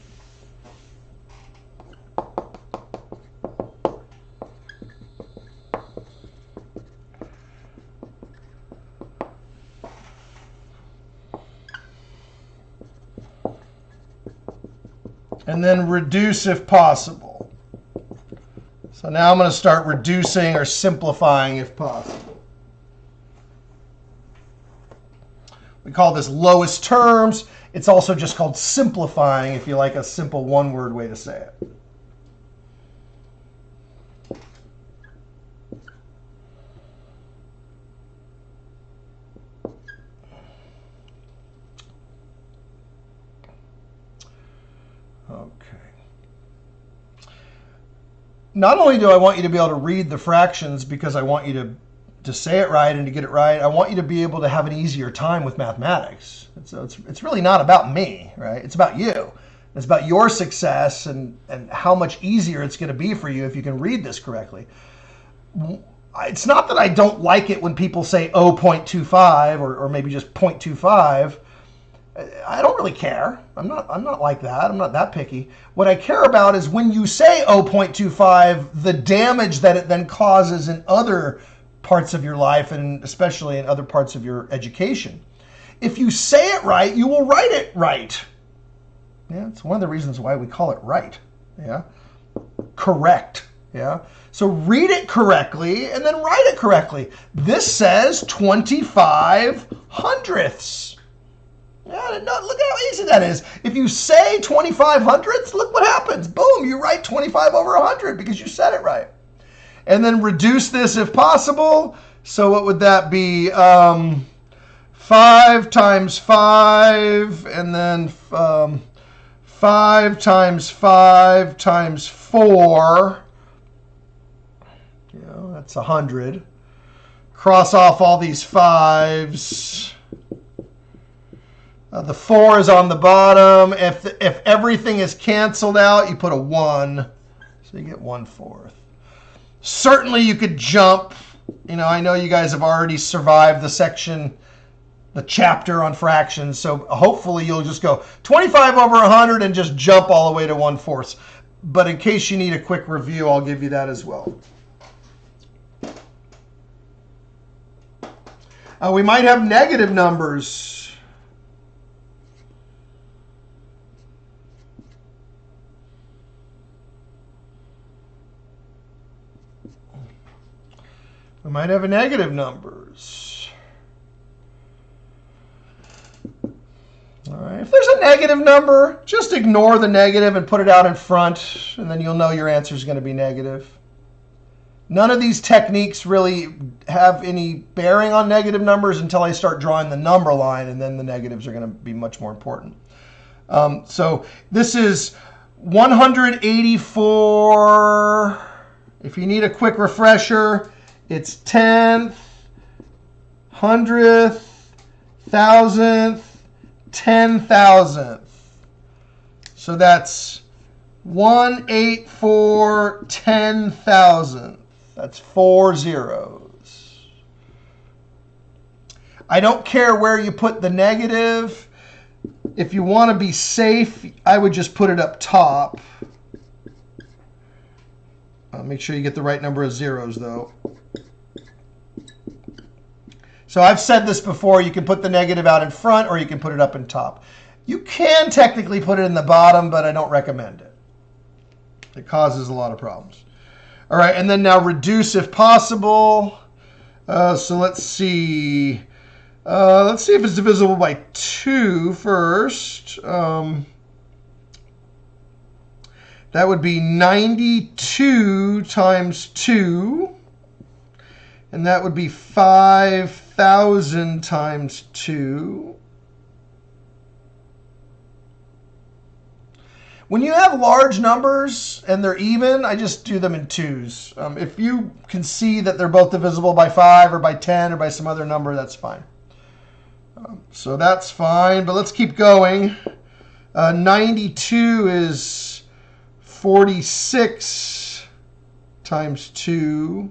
And then reduce if possible. So now I'm going to start reducing or simplifying if possible. We call this lowest terms. It's also just called simplifying if you like a simple one-word way to say it. Not only do I want you to be able to read the fractions because I want you to say it right and to get it right, I want you to be able to have an easier time with mathematics. So it's really not about me, right? It's about you. It's about your success and how much easier it's going to be for you if you can read this correctly. It's not that I don't like it when people say 0.25 or maybe just 0.25. I don't really care. I'm not like that. I'm not that picky. What I care about is when you say 0.25, the damage that it then causes in other parts of your life and especially in other parts of your education. If you say it right, you will write it right. Yeah, it's one of the reasons why we call it right. Yeah, correct. Yeah, so read it correctly and then write it correctly. This says 25 hundredths. Yeah, no, look how easy that is. If you say 25 hundredths, look what happens. Boom, you write 25 over 100 because you said it right. And then reduce this if possible. So what would that be? 5 times 5, and then 5 times 5 times 4. You know, that's 100. Cross off all these 5s. The 4 is on the bottom. If everything is canceled out, you put a 1. So you get 1/4. Certainly you could jump. You know, I know you guys have already survived the chapter on fractions. So hopefully you'll just go 25 over 100 and just jump all the way to 1/4. But in case you need a quick review, I'll give you that as well. We might have negative numbers. We might have negative numbers. All right. If there's a negative number, just ignore the negative and put it out in front, and then you'll know your answer is going to be negative. None of these techniques really have any bearing on negative numbers until I start drawing the number line, and then the negatives are going to be much more important. So this is 184. If you need a quick refresher, it's 10th, 100th, 1000th, 10,000th. So that's 184 10,000. That's 4 zeros. I don't care where you put the negative. If you want to be safe, I would just put it up top. Make sure you get the right number of zeros, though. So I've said this before. You can put the negative out in front, or you can put it up in top. You can technically put it in the bottom, but I don't recommend it. It causes a lot of problems. All right, and then now reduce if possible. So let's see. Let's see if it's divisible by 2 first. That would be 92 times 2. And that would be 5,000 times 2. When you have large numbers and they're even, I just do them in twos. If you can see that they're both divisible by 5 or by 10 or by some other number, that's fine. So that's fine, but let's keep going. 92 is 46 times 2.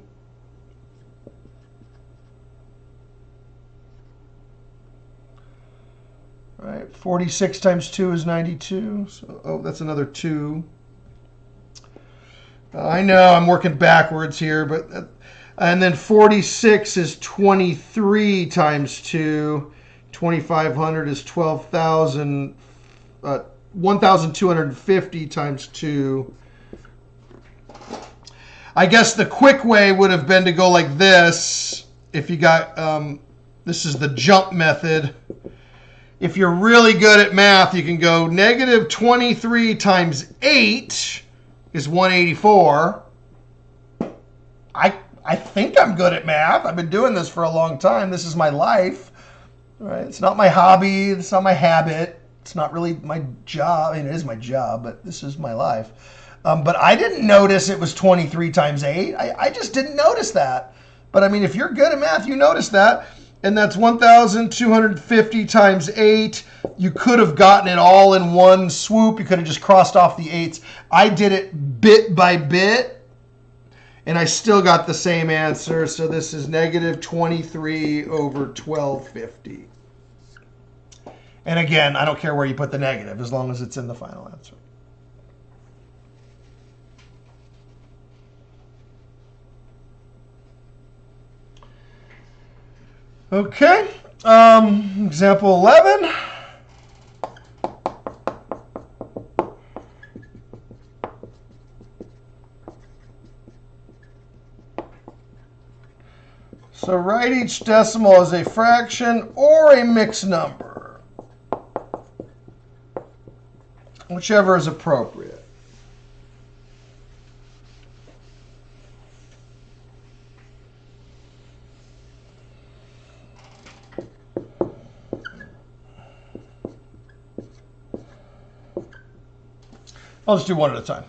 All right, 46 times 2 is 92. So, oh, that's another 2. I know I'm working backwards here, but and then 46 is 23 times 2. 2,500 is 12,000. 1,250 times 2. I guess the quick way would have been to go like this. If you got, this is the jump method. If you're really good at math, you can go negative 23 times 8 is 184. I think I'm good at math. I've been doing this for a long time. This is my life. Right? It's not my hobby. It's not my habit. It's not really my job. I mean, it is my job, but this is my life. But I didn't notice it was 23 times 8. I just didn't notice that. But I mean, if you're good at math, you notice that. And that's 1,250 times 8. You could have gotten it all in one swoop. You could have just crossed off the 8s. I did it bit by bit, and I still got the same answer. So this is negative 23 over 1,250. And again, I don't care where you put the negative, as long as it's in the final answer. Okay, example 11. So write each decimal as a fraction or a mixed number, whichever is appropriate. I'll just do one at a time.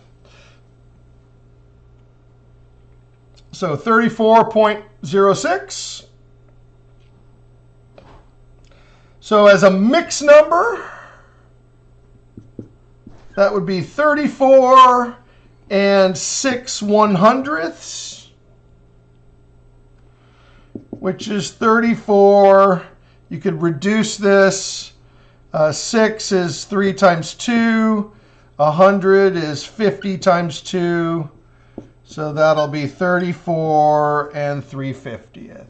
So 34.06. So as a mixed number, that would be 34 and 6/100ths, which is 34. You could reduce this. 6 is 3 times 2. 100 is 50 times 2. So that'll be 34 and 3/50ths.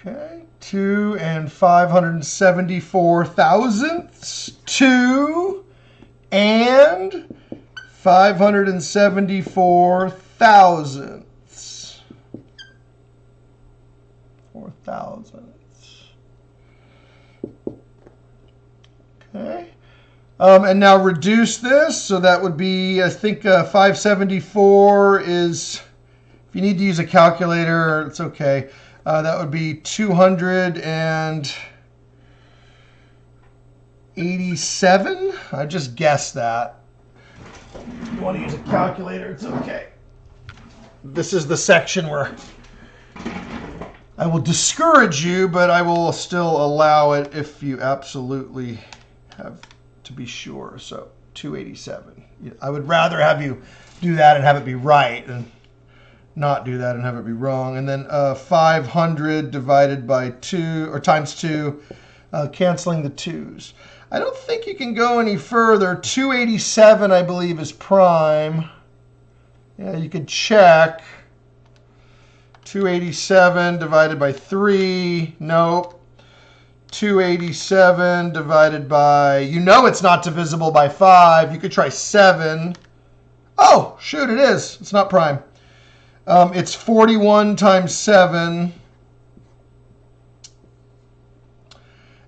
Okay, 2 and 574 thousandths. 2 and 574 thousandths. 4 thousandths. Okay. And now reduce this. So that would be, I think 574 is, if you need to use a calculator, it's okay. That would be 287. I just guessed that. If you want to use a calculator, it's okay. This is the section where I will discourage you, but I will still allow it if you absolutely have to be sure. So 287. I would rather have you do that and have it be right than not do that and have it be wrong. And then 500 divided by 2 or times 2, canceling the 2's. I don't think you can go any further. 287, I believe, is prime. Yeah, you could check. 287 divided by 3. Nope. 287 divided by, you know it's not divisible by 5. You could try 7. Oh, shoot, it is. It's not prime. It's 41 times 7.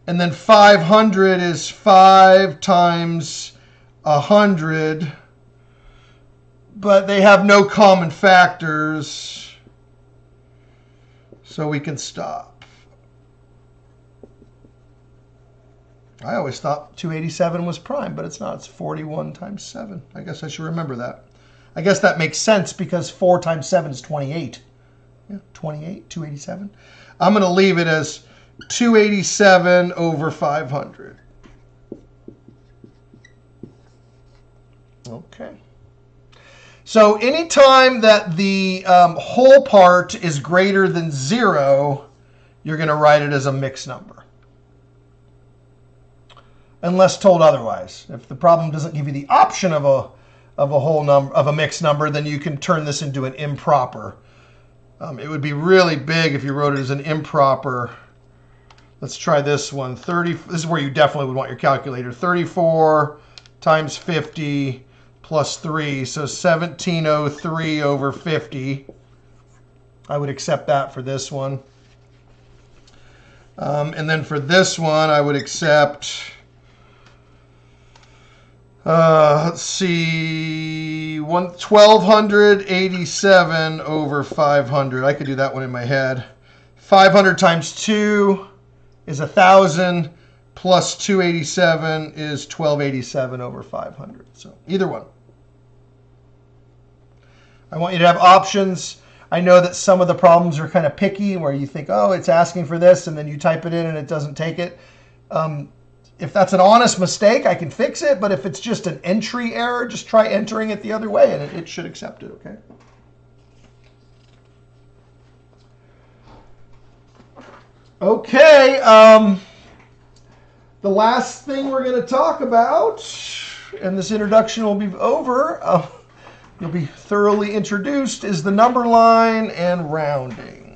And then 500 is 5 times 100. But they have no common factors. So we can stop. I always thought 287 was prime, but it's not. It's 41 times 7. I guess I should remember that. I guess that makes sense because 4 times 7 is 28. Yeah, 28, 287. I'm going to leave it as 287 over 500. Okay. So anytime that the whole part is greater than 0, you're going to write it as a mixed number. Unless told otherwise. If the problem doesn't give you the option of a whole number, of a mixed number, then you can turn this into an improper. It would be really big if you wrote it as an improper. Let's try this one. 30. This is where you definitely would want your calculator. 34 times 50 plus 3. So 1703 over 50. I would accept that for this one. And then for this one, I would accept, let's see, 1287 over 500. I could do that one in my head. 500 times 2 is 1,000, plus 287 is 1287 over 500. So either one. I want you to have options. I know that some of the problems are kind of picky, where you think, oh, it's asking for this, and then you type it in and it doesn't take it. If that's an honest mistake, I can fix it. But if it's just an entry error, just try entering it the other way, and it should accept it, okay? Okay, the last thing we're going to talk about, and this introduction will be over, you'll be thoroughly introduced, is the number line and rounding.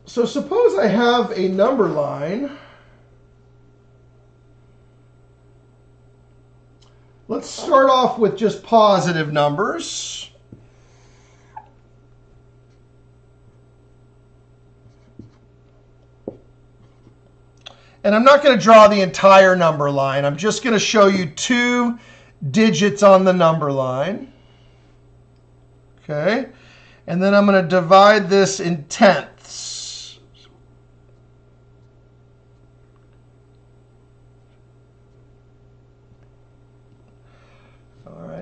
So suppose I have a number line. Let's start off with just positive numbers. And I'm not going to draw the entire number line. I'm just going to show you 2 digits on the number line. Okay. And then I'm going to divide this in tenths.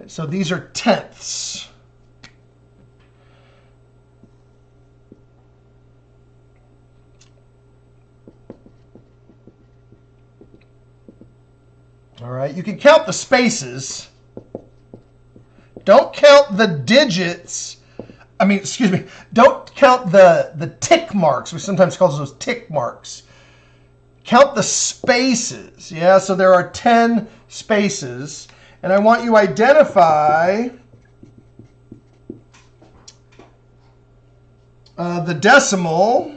So these are tenths. All right, you can count the spaces. Don't count the digits. I mean, excuse me, don't count the tick marks. We sometimes call those tick marks. Count the spaces. Yeah, so there are 10 spaces. And I want you to identify the decimal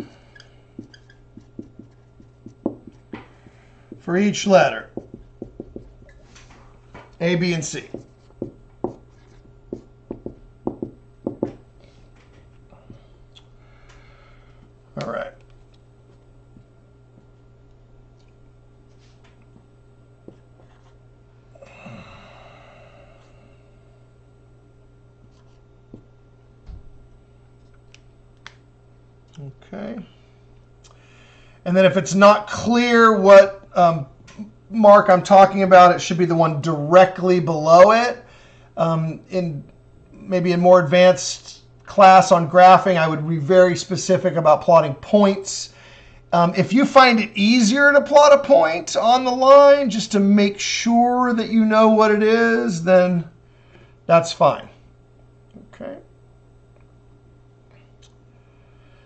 for each letter, A, B, and C. All right. Okay. And then if it's not clear what mark I'm talking about, it should be the one directly below it. Maybe in more advanced class on graphing, I would be very specific about plotting points. If you find it easier to plot a point on the line just to make sure that you know what it is, then that's fine. Okay.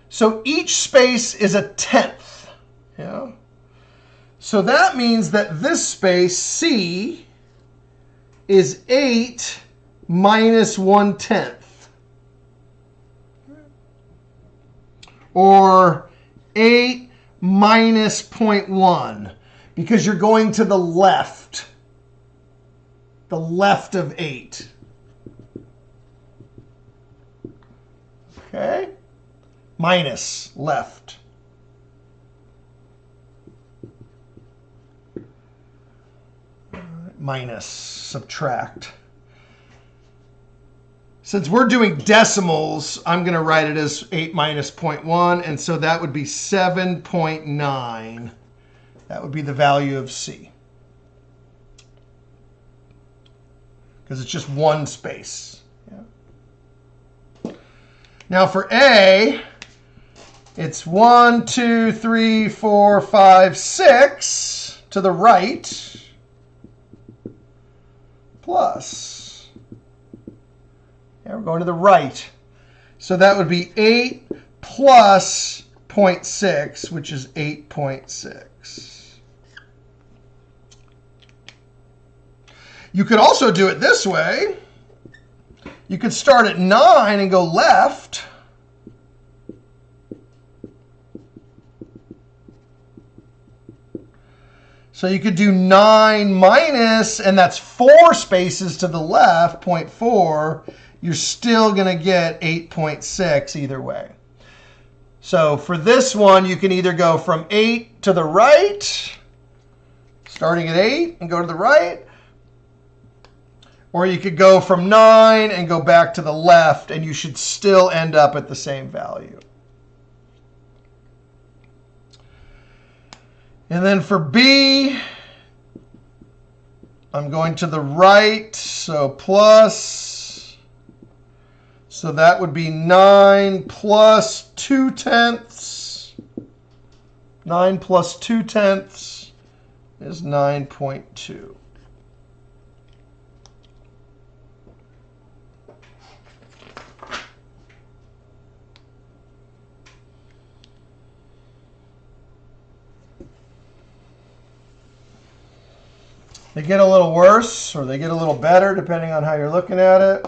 So each space is a tenth. Yeah. So that means that this space, C, is 8 minus 1/10. Or 8 minus 0.1, because you're going to the left of 8. Okay? Minus, left. Minus, subtract. Since we're doing decimals, I'm going to write it as 8 minus 0.1, and so that would be 7.9. That would be the value of C. Because it's just one space. Yeah. Now for A, it's 1, 2, 3, 4, 5, 6 to the right, plus. Yeah, we're going to the right. So that would be 8 plus 0.6, which is 8.6. You could also do it this way. You could start at 9 and go left. So you could do 9 minus, and that's 4 spaces to the left, 0.4. You're still going to get 8.6 either way. So for this one, you can either go from 8 to the right, starting at 8 and go to the right, or you could go from 9 and go back to the left, and you should still end up at the same value. And then for B, I'm going to the right, so plus. So that would be 9 plus 2/10. 9 plus 2/10 is 9.2. They get a little worse or they get a little better depending on how you're looking at it.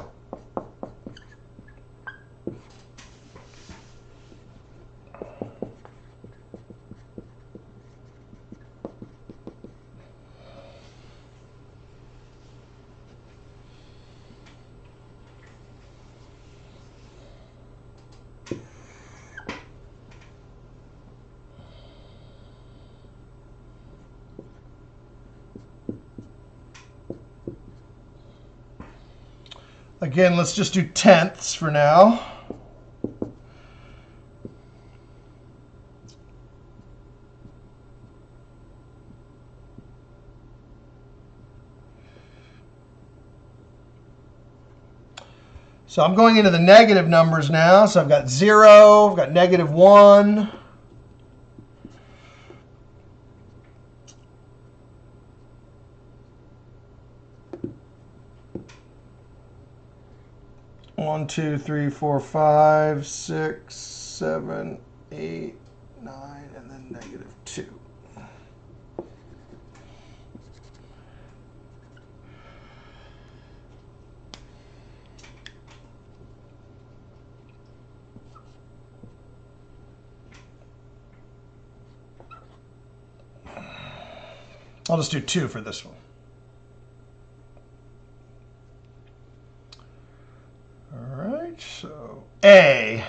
Again, let's just do tenths for now. So I'm going into the negative numbers now. So I've got 0, I've got -1. One, 2, 3, 4, 5, 6, 7, 8, 9, and then -2. I'll just do 2 for this one. All right, so A.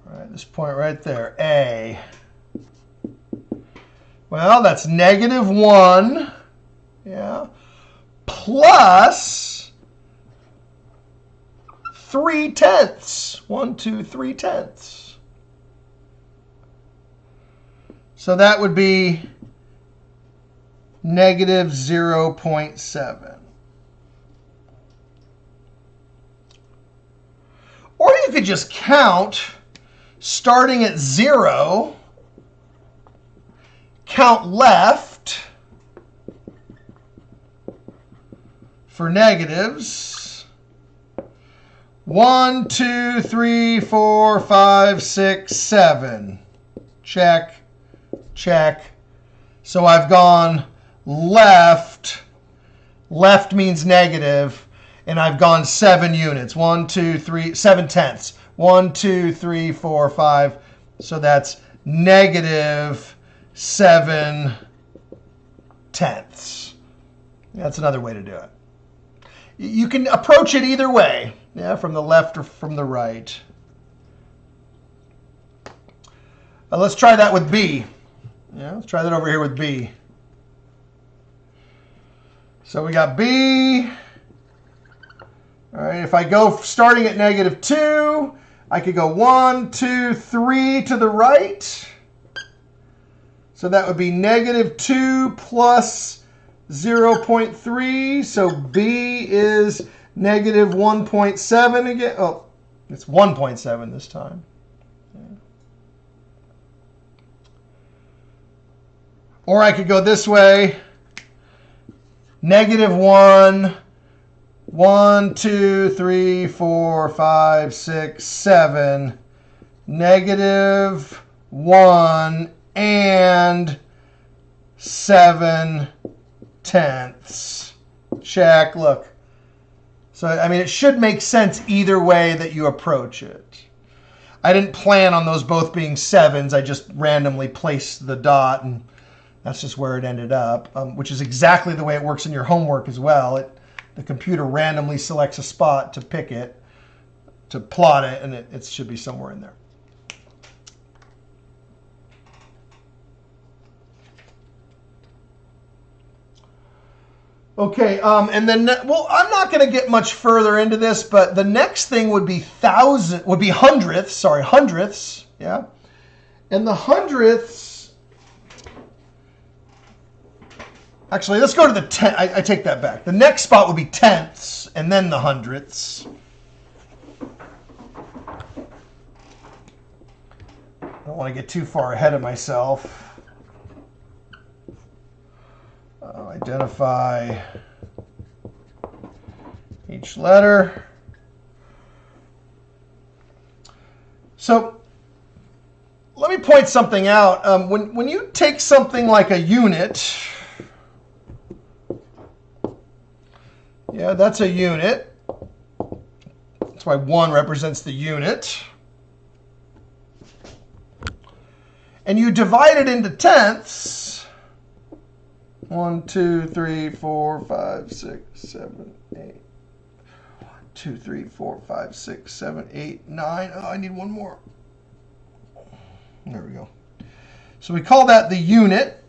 All right, this point right there, A. Well, that's -1, yeah, plus 3/10. 1, 2, 3/10. So that would be -0.7. Or you could just count starting at 0, count left for negatives. 1, 2, 3, 4, 5, 6, 7. Check, check. So I've gone left. Left means negative. And I've gone 7 units. 1, 2, 3, 7/10. 1, 2, 3, 4, 5. So that's -7/10. That's another way to do it. You can approach it either way, yeah, from the left or from the right. Let's try that with B. Yeah, let's try that over here with B. So we got B. All right, if I go starting at -2, I could go 1, 2, 3 to the right. So that would be -2 plus 0.3. So B is -1.7 again. Oh, it's 1.7 this time. Okay. Or I could go this way. -1. 1, 2, 3, 4, 5, 6, 7. -1 and 7/10. Check, look. So, I mean, it should make sense either way that you approach it. I didn't plan on those both being 7s. I just randomly placed the dot, and that's just where it ended up, which is exactly the way it works in your homework as well. The computer randomly selects a spot to pick it, to plot it, and it should be somewhere in there. Okay, and then, well, I'm not going to get much further into this, but the next thing would be hundredths, yeah. And the hundredths, actually, let's go to the I take that back. The next spot would be tenths, and then the hundredths. I don't want to get too far ahead of myself. Identify each letter. So let me point something out. When you take something like a unit, yeah, that's a unit. That's why 1 represents the unit. And you divide it into tenths. 1, 2, 3, 4, 5, 6, 7, 8. 1, 2, 3, 4, 5, 6, 7, 8, 9. Oh, I need one more. There we go. So we call that the unit.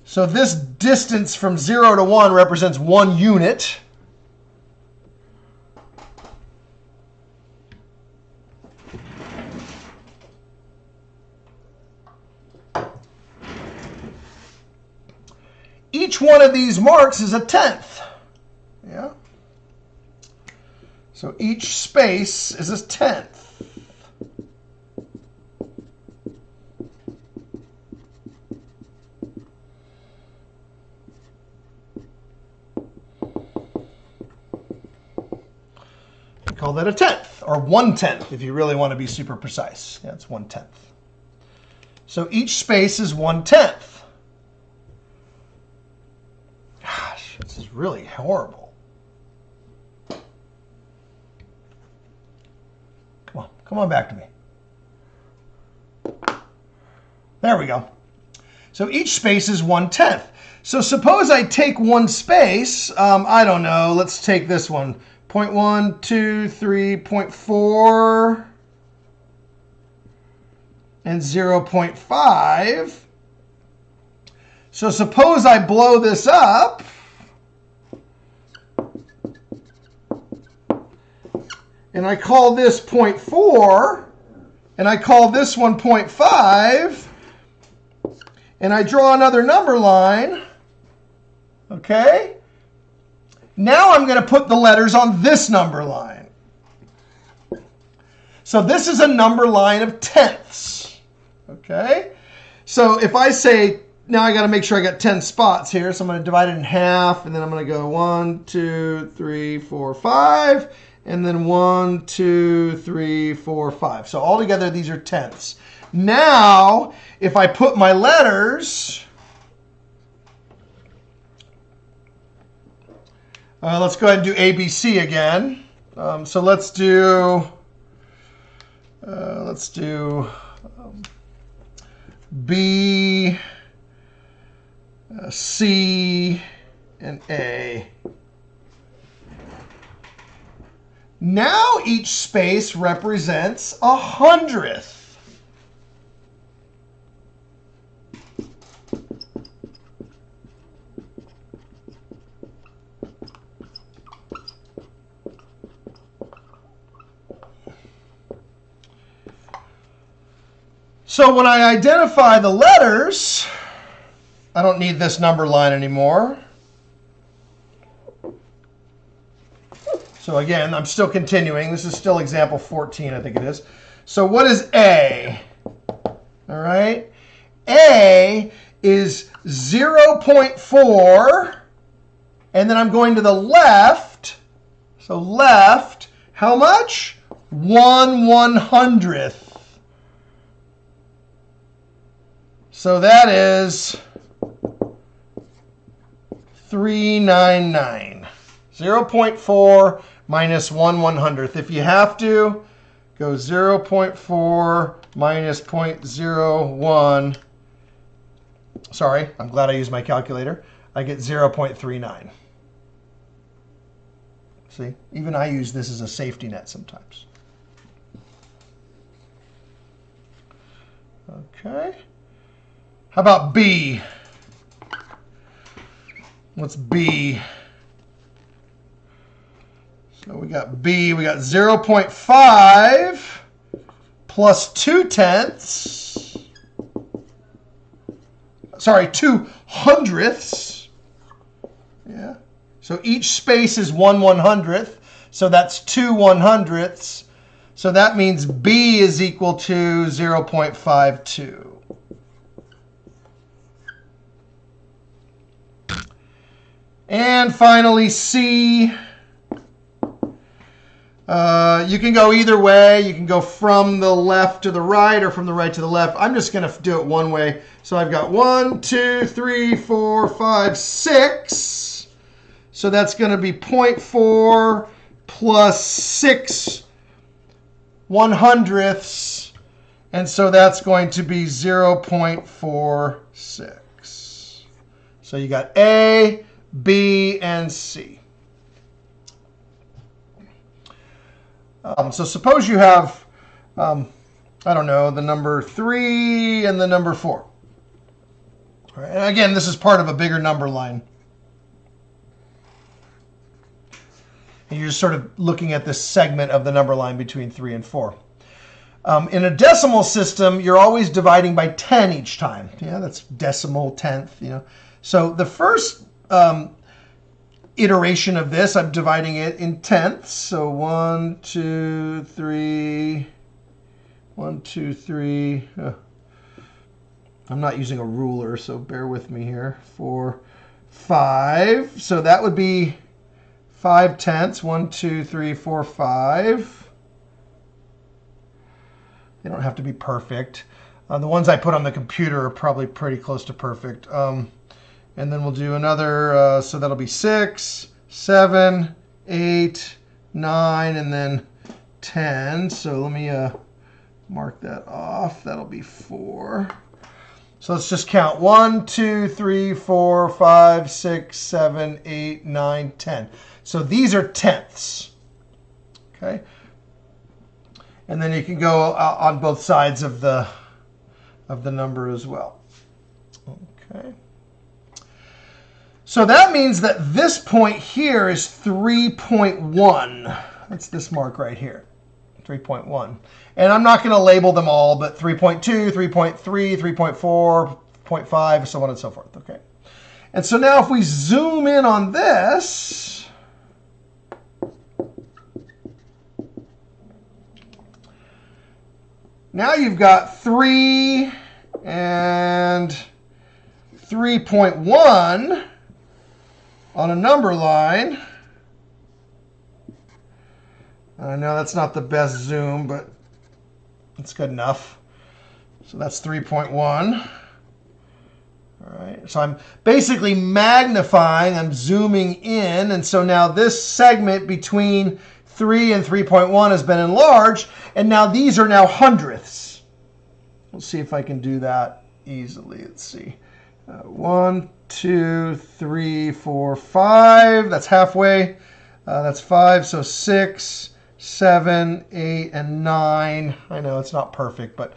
So this distance from 0 to 1 represents 1 unit. Each one of these marks is a tenth. Yeah. So each space is a tenth. We call that a tenth, or 1/10 if you really want to be super precise. Yeah, it's 1/10. So each space is 1/10. This is really horrible. Come on back to me. There we go. So each space is 1/10. So suppose I take one space, I don't know, let's take this one, 0.1, 2, 3, 0.4, and 0.5. So suppose I blow this up, and I call this 0.4, and I call this one 0.5, and I draw another number line, okay? Now I'm going to put the letters on this number line. So this is a number line of tenths, okay? So if I say, now I got to make sure I got 10 spots here, so I'm going to divide it in half, and then I'm going to go 1, 2, 3, 4, 5, and then 1, 2, 3, 4, 5. So altogether, these are tenths. Now, if I put my letters, let's go ahead and do ABC again. So let's do B, C, and A. Now each space represents 100th. So when I identify the letters, I don't need this number line anymore. So again, I'm still continuing. This is still example 14, I think it is. So what is A? All right. A is 0.4, and then I'm going to the left. So left, how much? 1/100th. So that is 399. 0.4 minus 1/100th. If you have to, go 0.4 minus 0.01. Sorry, I'm glad I used my calculator. I get 0.39. See, even I use this as a safety net sometimes. Okay. How about B? What's B? So we got B, we got 0.5 plus 2/10. Sorry, 2/100ths. Yeah. So each space is 1/100th. So that's 2/100ths. So that means B is equal to 0.52. And finally, C. You can go either way. You can go from the left to the right or from the right to the left. I'm just going to do it one way. So I've got 1, 2, 3, 4, 5, 6. So that's going to be 0.4 plus 6/100ths. And so that's going to be 0.46. So you got A, B, and C. So suppose you have, I don't know, the number 3 and the number 4. All right, and again, this is part of a bigger number line. And you're just sort of looking at this segment of the number line between 3 and 4. In a decimal system, you're always dividing by 10 each time. Yeah, that's decimal, tenth, you know. So the first iteration of this, I'm dividing it in tenths. So 1, 2, 3, 1, 2, 3. I'm not using a ruler, so bear with me here. 4, 5. So that would be 5/10. 1, 2, 3, 4, 5. They don't have to be perfect. The ones I put on the computer are probably pretty close to perfect. And then we'll do another, so that'll be 6, 7, 8, 9, and then 10. So let me mark that off. That'll be 4. So let's just count 1, 2, 3, 4, 5, 6, 7, 8, 9, 10. So these are tenths. Okay. And then you can go on both sides of the number as well. Okay. So that means that this point here is 3.1. That's this mark right here, 3.1. And I'm not going to label them all, but 3.2, 3.3, 3.4, 0.5, so on and so forth. Okay. And so now if we zoom in on this, now you've got 3 and 3.1 on a number line. I know that's not the best zoom, but it's good enough. So that's 3.1. All right. So I'm basically magnifying, I'm zooming in, and so now this segment between 3 and 3.1 has been enlarged, and now these are now hundredths. Let's see if I can do that easily. Let's see. 1, 2, 3, 4, 5. That's halfway. That's 5. So 6, 7, 8, and 9. I know it's not perfect, but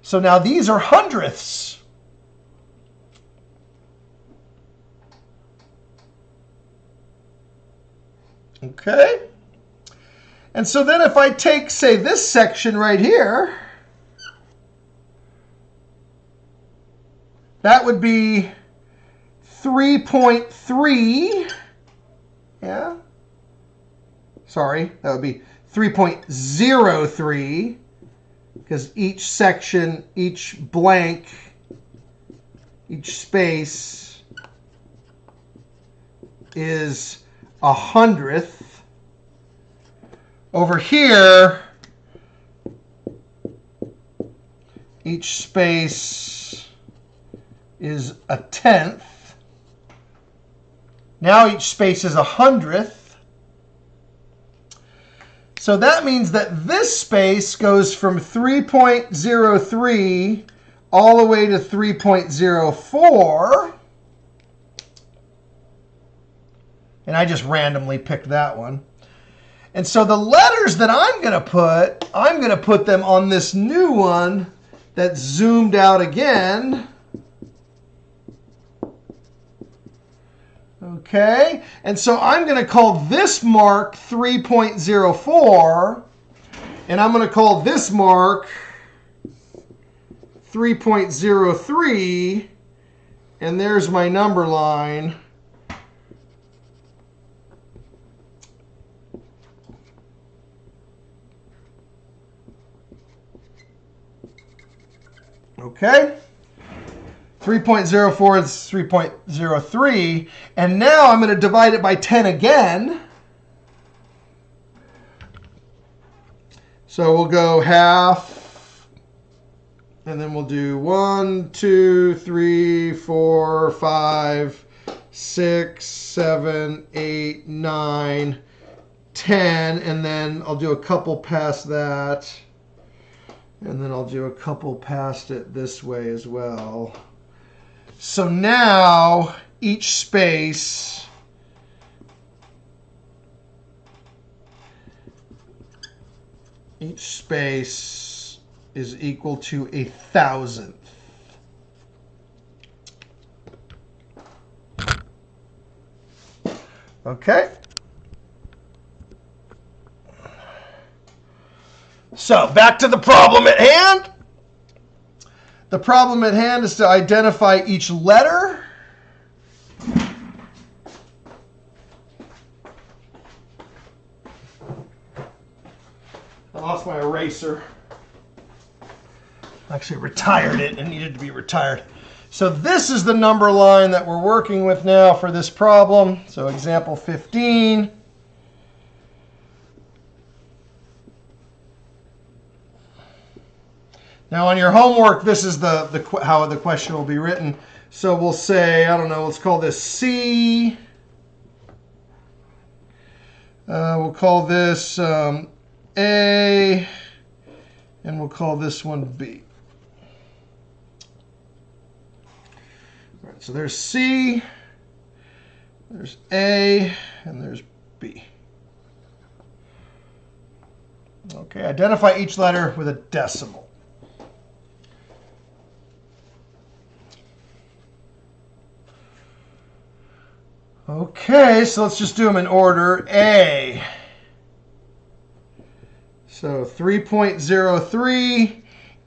so now these are hundredths. Okay. And so then if I take, say, this section right here, that would be 3.3. Yeah. Sorry, that would be 3.03, because each section, each blank, each space is a hundredth. Over here, each space is a tenth. Now each space is a hundredth. So that means that this space goes from 3.03 all the way to 3.04. And I just randomly picked that one. And so the letters that I'm going to put them on this new one that's zoomed out again. Okay, and so I'm going to call this mark 3.04, and I'm going to call this mark 3.03, and there's my number line. Okay. 3.04 is 3.03. And now I'm going to divide it by 10 again. So we'll go half. And then we'll do 1, 2, 3, 4, 5, 6, 7, 8, 9, 10. And then I'll do a couple past that. And then I'll do a couple past it this way as well. So now each space is equal to 1,000th. Okay. So back to the problem at hand. The problem at hand is to identify each letter. I lost my eraser. I actually retired it and needed to be retired. So this is the number line that we're working with now for this problem. So example 15. Now on your homework, this is how the question will be written. So we'll say, I don't know, let's call this C. We'll call this A, and we'll call this one B. so there's C, there's A, and there's B. Okay, identify each letter with a decimal. Okay, so let's just do them in order. A. So 3.03.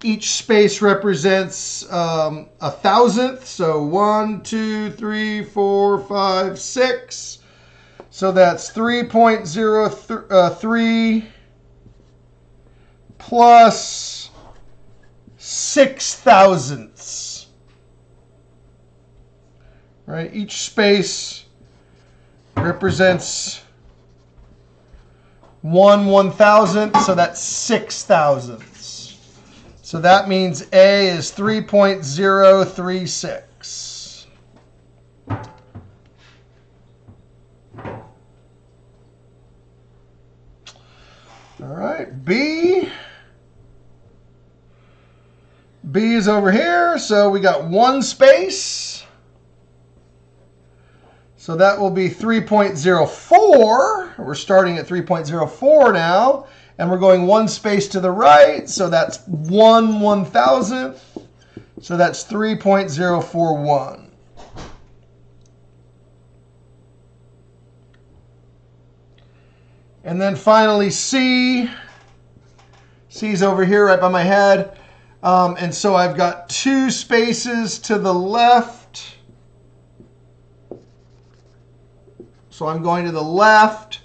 Each space represents a thousandth. So 1, 2, 3, 4, 5, 6. So that's 3.03 plus 6 thousandths. Right? Each space represents 1/1000th, so that's 6 thousandths. So that means A is 3.036. All right, B. B is over here, so we got one space. So that will be 3.04. We're starting at 3.04 now, and we're going one space to the right, so that's 1/1000th. So that's 3.041. And then finally C. C's over here right by my head. And so I've got two spaces to the left. So I'm going to the left.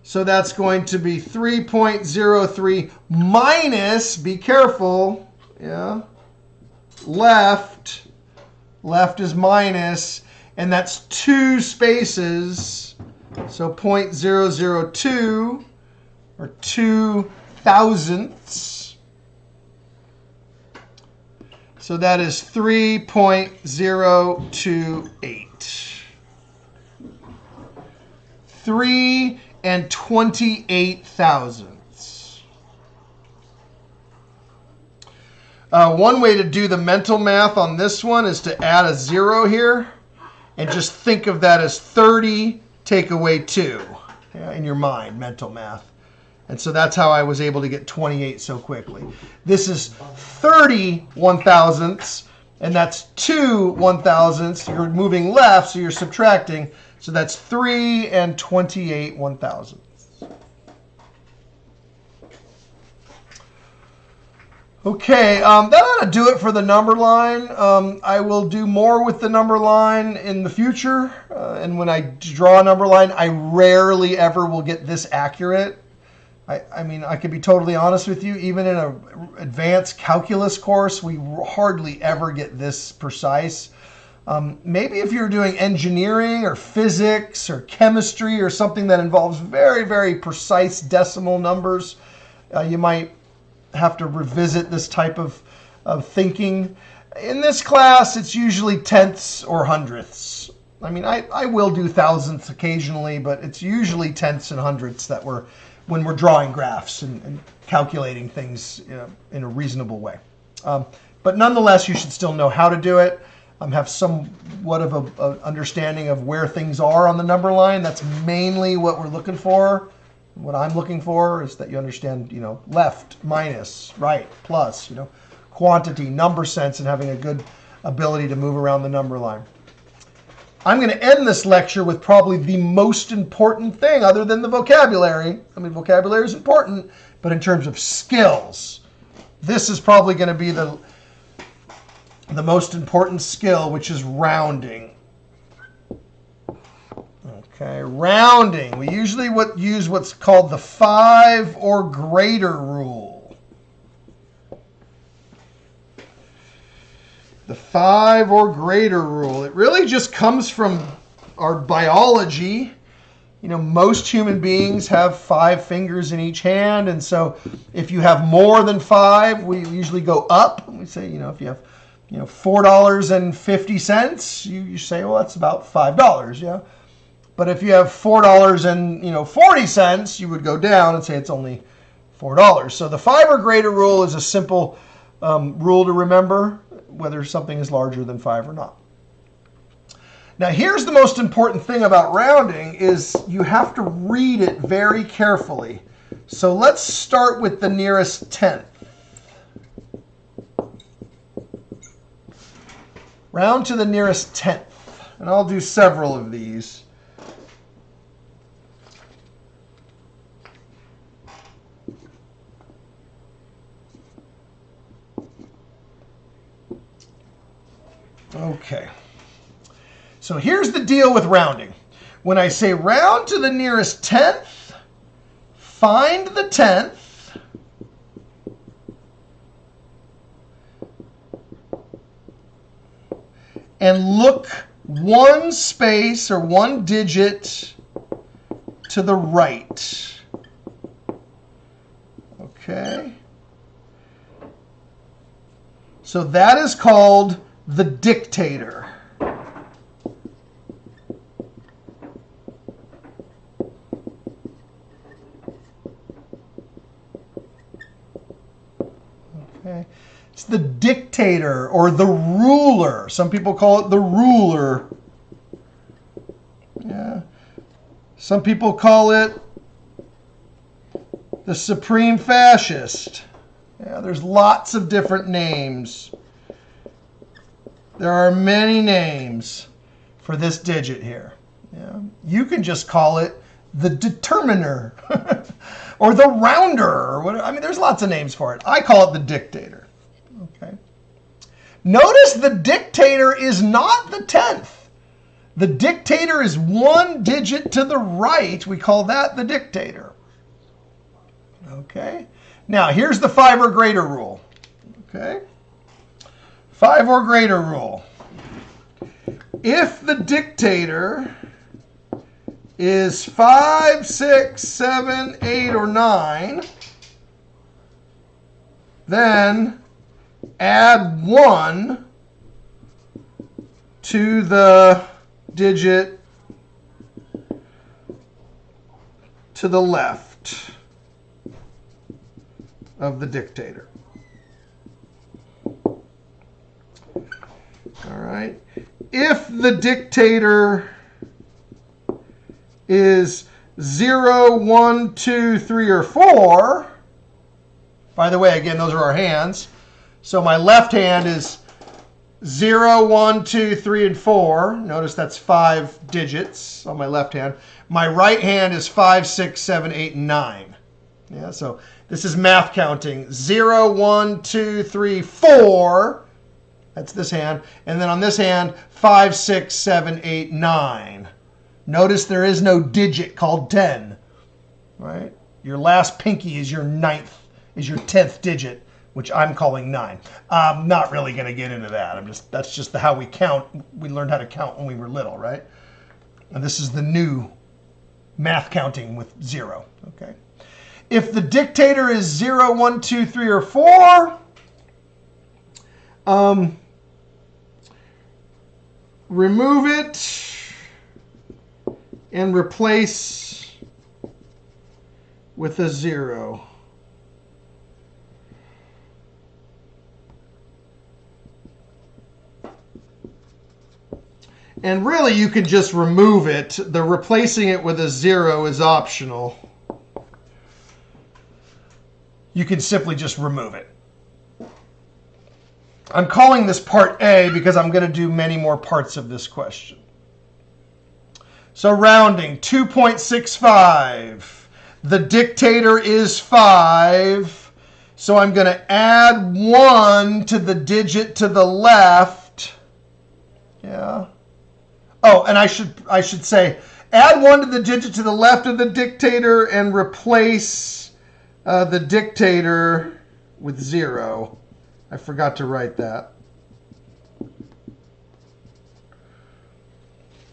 So that's going to be 3.03 minus, be careful, yeah, left. Left is minus, and that's two spaces. So 0.002, or 2 thousandths. So that is 3.028. 3 28 thousandths. One way to do the mental math on this one is to add a 0 here and just think of that as 30 take away 2, yeah, in your mind, mental math. And so that's how I was able to get 28 so quickly. This is 30 1,000ths, and that's 2 1,000ths. You're moving left, so you're subtracting. So that's 3 28 1,000ths. Okay, that ought to do it for the number line. I will do more with the number line in the future. And when I draw a number line, I rarely ever will get this accurate. I mean, I could be totally honest with you. Even in an advanced calculus course, we hardly ever get this precise. Maybe if you're doing engineering or physics or chemistry or something that involves very, very precise decimal numbers, you might have to revisit this type of thinking. In this class, it's usually tenths or hundredths. I mean, I will do thousandths occasionally, but it's usually tenths and hundredths that when we're drawing graphs and calculating things, you know, in a reasonable way. But nonetheless, you should still know how to do it. Have somewhat of an understanding of where things are on the number line. That's mainly what we're looking for. What I'm looking for is that you understand, you know, left, minus, right, plus, you know, quantity, number sense, and having a good ability to move around the number line. I'm going to end this lecture with probably the most important thing other than the vocabulary. I mean, vocabulary is important, but in terms of skills, this is probably going to be the most important skill, which is rounding. Okay, rounding. We usually use what's called the 5 or greater rule. The 5 or greater rule. It really just comes from our biology. You know, most human beings have 5 fingers in each hand, and so if you have more than 5, we usually go up. We say, you know, if you have, you know, $4.50, you say, well, that's about $5, yeah. But if you have $4.40, you would go down and say it's only $4. So the 5 or greater rule is a simple rule to remember, whether something is larger than 5 or not. Now here's the most important thing about rounding is you have to read it very carefully. So let's start with the nearest tenth. Round to the nearest tenth. And I'll do several of these. Okay. So here's the deal with rounding. When I say round to the nearest tenth, find the tenth, and look one space or one digit to the right. Okay. So that is called the dictator. Okay. It's the dictator or the ruler. Some people call it the ruler. Yeah. Some people call it the supreme fascist. Yeah, there's lots of different names. There are many names for this digit here. Yeah. You can just call it the determiner or the rounder or whatever. I mean, there's lots of names for it. I call it the dictator. Okay. Notice the dictator is not the tenth. The dictator is one digit to the right. We call that the dictator. Okay. Now, here's the 5 or greater rule. Okay. 5 or greater rule. If the dictator is 5, 6, 7, 8, or 9, then add 1 to the digit to the left of the dictator. All right. If the dictator is 0, 1, 2, 3, or 4, by the way, again, those are our hands. So my left hand is 0, 1, 2, 3, and 4. Notice that's 5 digits on my left hand. My right hand is 5, 6, 7, 8, and 9. Yeah, so this is math counting. 0, 1, 2, 3, 4. That's this hand. And then on this hand, 5, 6, 7, 8, 9. Notice there is no digit called 10. Right? Your last pinky is your 10th digit, which I'm calling 9. I'm not really going to get into that. That's just how we count. We learned how to count when we were little, right? And this is the new math counting with 0. Okay. If the dictator is 0, 1, 2, 3, or 4, remove it and replace with a 0. And really, you can just remove it. The replacing it with a 0 is optional. You can simply just remove it. I'm calling this part A because I'm going to do many more parts of this question. So rounding, 2.65. The dictator is 5. So I'm going to add 1 to the digit to the left. Yeah. Oh, and I should say, add 1 to the digit to the left of the dictator and replace the dictator with 0. I forgot to write that.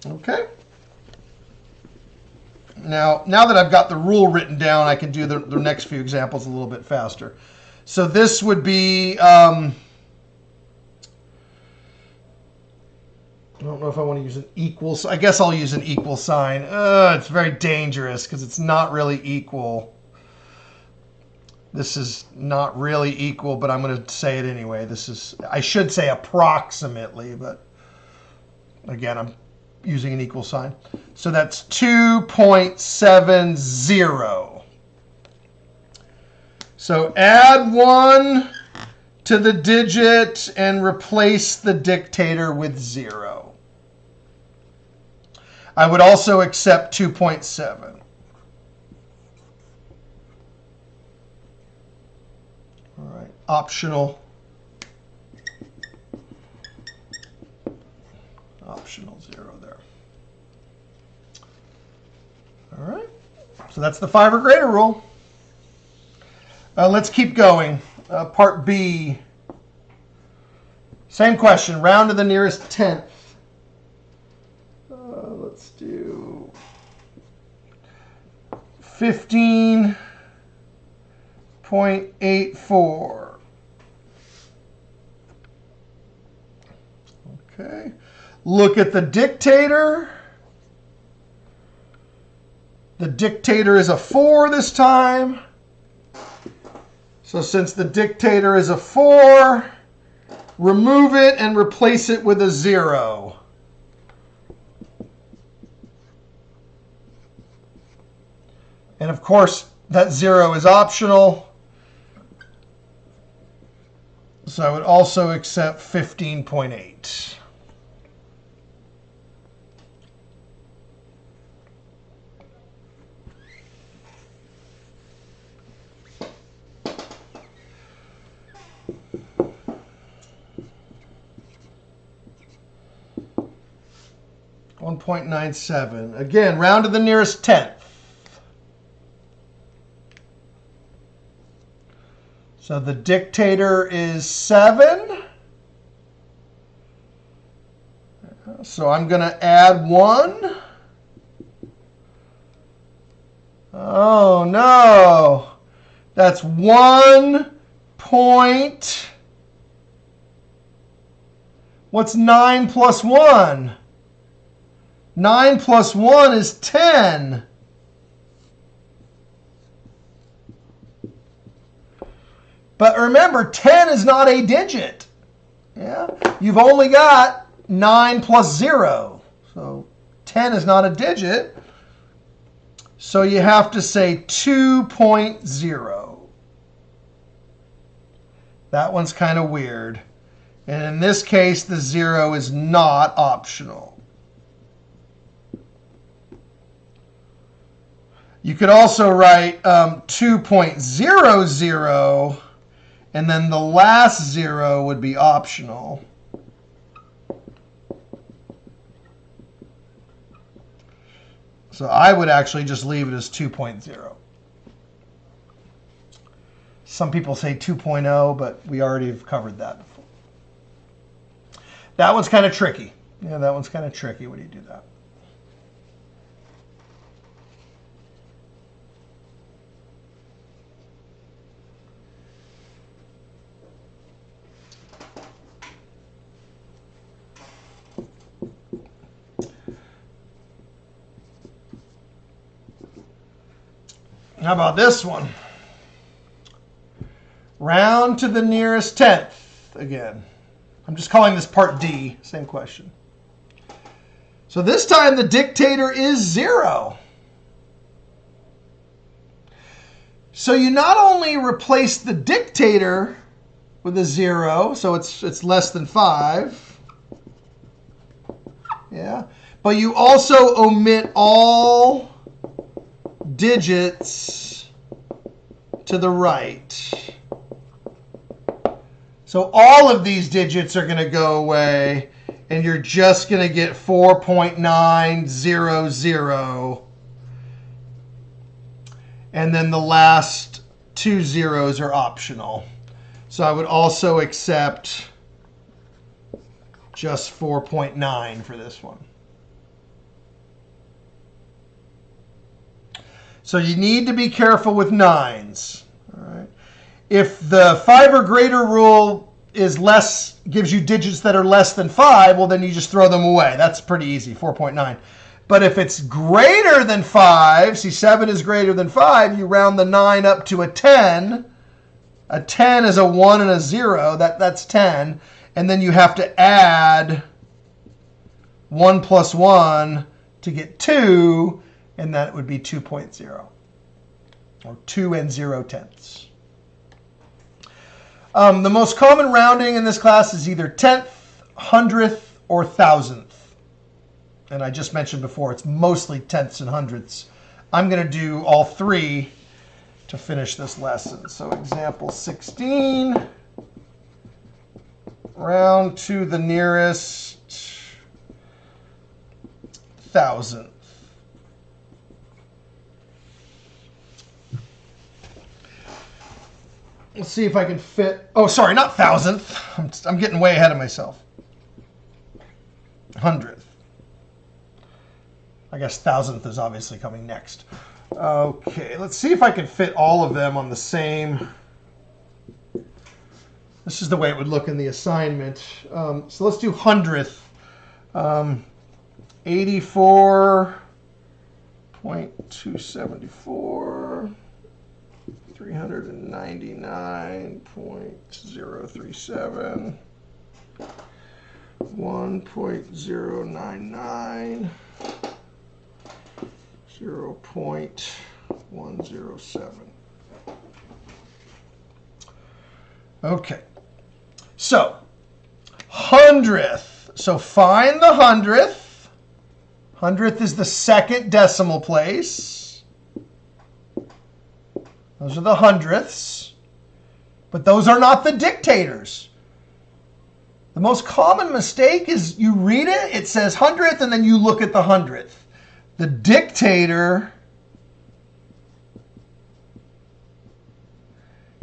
Okay. Now that I've got the rule written down, I can do the next few examples a little bit faster. So this would be, I don't know if I want to use an equal. I guess I'll use an equal sign. It's very dangerous because it's not really equal. This is not really equal, but I'm going to say it anyway. I should say approximately, but again, using an equal sign. So that's 2.70. So add 1 to the digit and replace the dictator with 0. I would also accept 2.7. All right, optional. Optional 0 there. All right, so that's the 5 or greater rule. Let's keep going. Part B. Same question. Round to the nearest tenth. Let's do 15.84. Okay. Look at the dictator. The dictator is a 4 this time. So since the dictator is a 4, remove it and replace it with a 0. And of course, that 0 is optional. So I would also accept 15.8. .97. Again, round to the nearest tenth. So the dictator is 7. So I'm going to add 1. Oh, no. That's 1 point. What's 9 plus 1? 9 plus 1 is 10. But remember, 10 is not a digit. Yeah? You've only got 9 plus 0. So 10 is not a digit. So you have to say 2.0. That one's kind of weird. And in this case, the 0 is not optional. You could also write 2.00, and then the last 0 would be optional. So I would actually just leave it as 2.0. Some people say 2.0, but we already have covered that before. That one's kind of tricky. Yeah, that one's kind of tricky when you do that. How about this one? Round to the nearest tenth. Again, I'm just calling this part D. Same question. So this time the dictator is 0. So you not only replace the dictator with a 0, so it's less than 5. Yeah. But you also omit all digits to the right. So all of these digits are going to go away, and you're just going to get 4.900. And then the last 2 zeros are optional. So I would also accept just 4.9 for this one. So you need to be careful with 9s. All right. If the 5 or greater rule is less, gives you digits that are less than 5, well, then you just throw them away. That's pretty easy, 4.9. But if it's greater than 5, see 7 is greater than 5, you round the 9 up to a 10. A 10 is a 1 and a 0. That's 10. And then you have to add 1 plus 1 to get 2, and that would be 2.0, or 2 and 0 tenths. The most common rounding in this class is either tenth, hundredth, or thousandth. And I just mentioned before, it's mostly tenths and hundredths. I'm going to do all three to finish this lesson. So example 16, round to the nearest thousandth. Let's see if I can fit, oh, sorry, not thousandth. I'm getting way ahead of myself. Hundredth. I guess thousandth is obviously coming next. Okay, let's see if I can fit all of them on the same. This is the way it would look in the assignment. So let's do hundredth. 84.274. 399.037, 1.099, 0.107. Okay, so hundredth. So find the hundredth. Hundredth is the second decimal place. Those are the hundredths, but those are not the dictators. The most common mistake is you read it, it says hundredth, and then you look at the hundredth. The dictator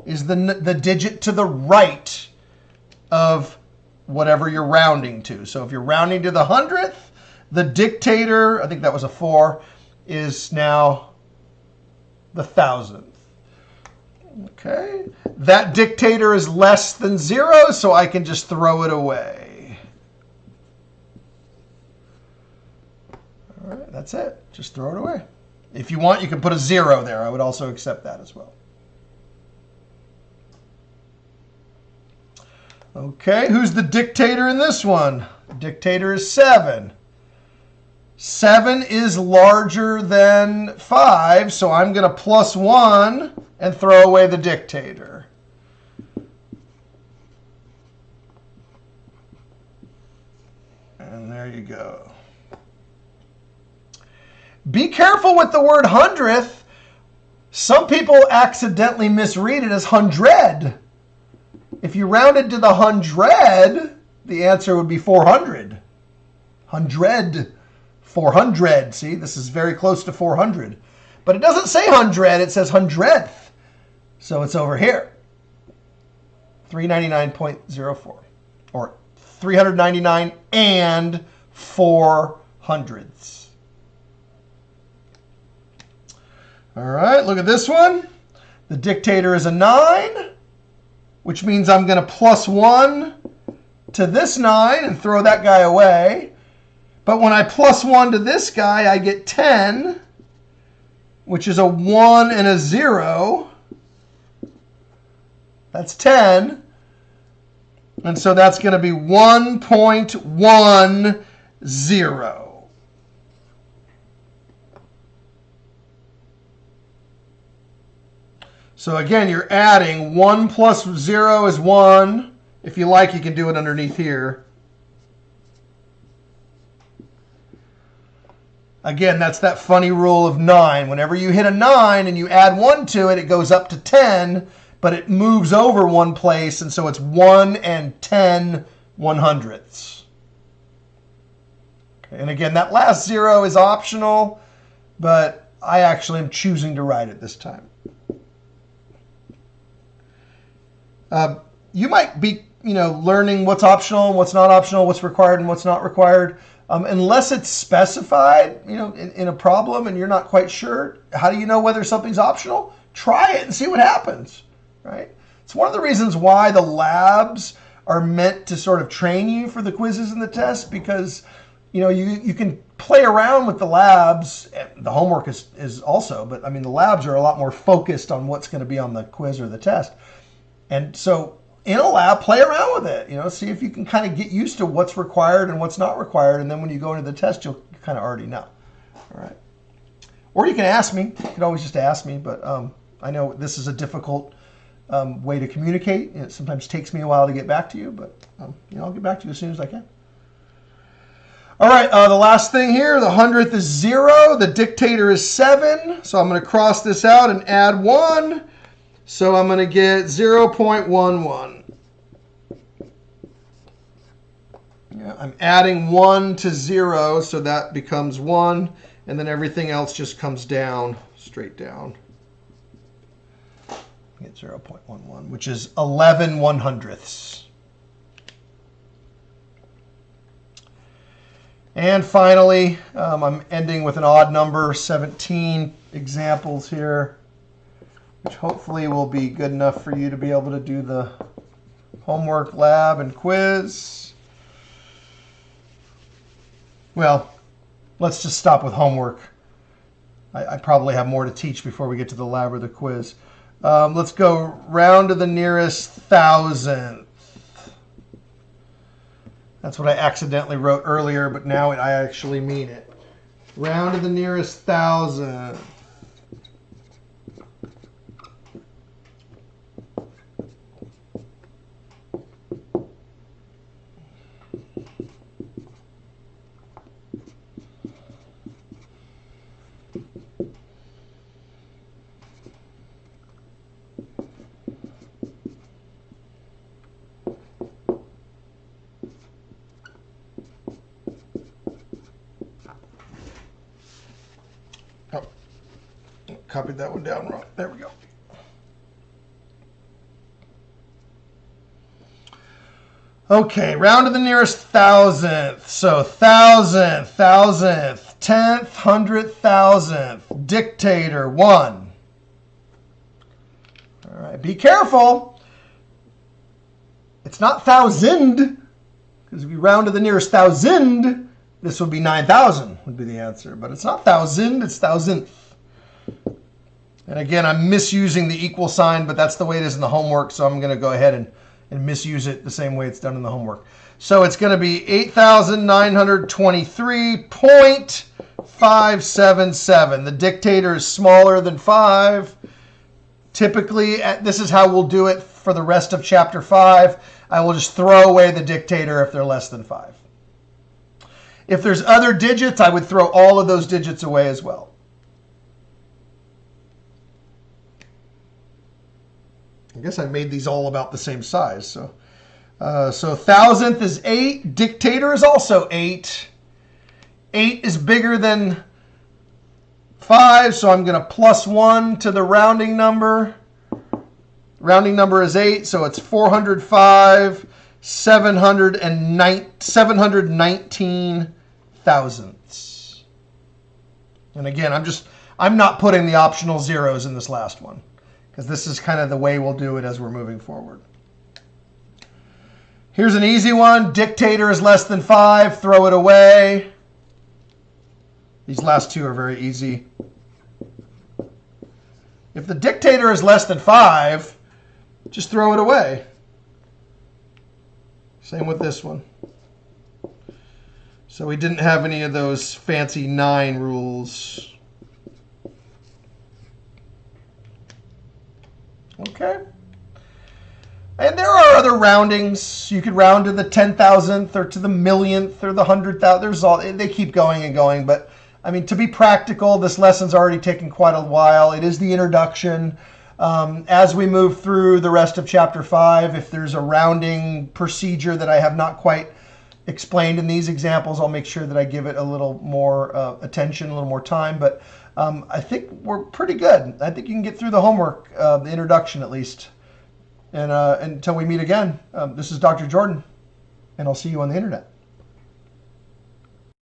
is the digit to the right of whatever you're rounding to. So if you're rounding to the hundredth, the dictator, I think that was a 4, is now the thousandth. Okay, that dictator is less than 0, so I can just throw it away. All right, that's it. Just throw it away. If you want, you can put a 0 there. I would also accept that as well. Okay, who's the dictator in this one? The dictator is 7. 7 is larger than 5, so I'm going to plus 1 and throw away the dictator. And there you go. Be careful with the word hundredth. Some people accidentally misread it as hundred. If you rounded to the hundred, the answer would be 400. Hundred. 400. See, this is very close to 400. But it doesn't say hundred, it says hundredth. So it's over here. 399.04. Or 399 and 4 hundredths. All right, look at this one. The dictator is a 9, which means I'm going to plus 1 to this 9 and throw that guy away. But when I plus 1 to this guy, I get 10, which is a 1 and a 0. That's 10. And so that's going to be 1.10. So again, you're adding 1 plus 0 is 1. If you like, you can do it underneath here. Again, that's that funny rule of 9. Whenever you hit a 9 and you add 1 to it, it goes up to 10, but it moves over one place, and so it's 1 and 10 100ths. Okay, and again, that last 0 is optional, but I actually am choosing to write it this time. You might be, learning what's optional and what's not optional, what's required and what's not required. Unless it's specified, in a problem and you're not quite sure, how do you know whether something's optional? Try it and see what happens, right? It's one of the reasons why the labs are meant to sort of train you for the quizzes and the tests, because, you can play around with the labs. The homework is also, but I mean, the labs are a lot more focused on what's going to be on the quiz or the test. And so in a lab, play around with it. You know, see if you can kind of get used to what's required and what's not required. And then when you go into the test, you'll kind of already know. All right. Or you can ask me. You can always just ask me. But I know this is a difficult way to communicate. It sometimes takes me a while to get back to you. But, you know, I'll get back to you as soon as I can. All right, the last thing here, the 100th is 0. The dictator is 7. So I'm going to cross this out and add 1. So I'm going to get 0.11. Yeah, I'm adding 1 to 0, so that becomes 1. And then everything else just comes down, straight down. Get 0.11, which is 11 100ths. And finally, I'm ending with an odd number, 17 examples here, which hopefully will be good enough for you to be able to do the homework, lab, and quiz. Well, let's just stop with homework. I probably have more to teach before we get to the lab or the quiz. Let's go round to the nearest 1,000th. That's what I accidentally wrote earlier, but now I actually mean it. Round to the nearest 1,000th. Copied that one down wrong. There we go. Okay, round to the nearest 1,000th. So 1,000th, 1,000th, 10th, 100th, 1,000th. Dictator 1. All right, be careful. It's not 1,000, because if you round to the nearest 1,000, this would be 9,000 would be the answer. But it's not 1,000, it's 1,000th. And again, I'm misusing the equal sign, but that's the way it is in the homework, so I'm going to go ahead and misuse it the same way it's done in the homework. So it's going to be 8,923.577. The dictator is smaller than 5. Typically, this is how we'll do it for the rest of Chapter 5. I will just throw away the dictator if they're less than 5. If there's other digits, I would throw all of those digits away as well. I guess I made these all about the same size. So 1,000th is 8. Dictator is also 8. 8 is bigger than 5, so I'm going to plus 1 to the rounding number. Rounding number is 8, so it's 405 719 thousandths. And again, I'm not putting the optional zeros in this last one, because this is kind of the way we'll do it as we're moving forward. Here's an easy one. Dictator is less than 5. Throw it away. These last two are very easy. If the dictator is less than 5, just throw it away. Same with this one. So we didn't have any of those fancy 9 rules. Okay. And there are other roundings. You could round to the 10,000th or to the millionth or the 100,000th. There's all, they keep going and going. But I mean, to be practical, this lesson's already taken quite a while. It is the introduction. As we move through the rest of Chapter 5, if there's a rounding procedure that I have not quite explained in these examples, I'll make sure that I give it a little more attention, a little more time. But I think we're pretty good. I think you can get through the homework, the introduction at least. And until we meet again, this is Dr. Jordan, and I'll see you on the internet.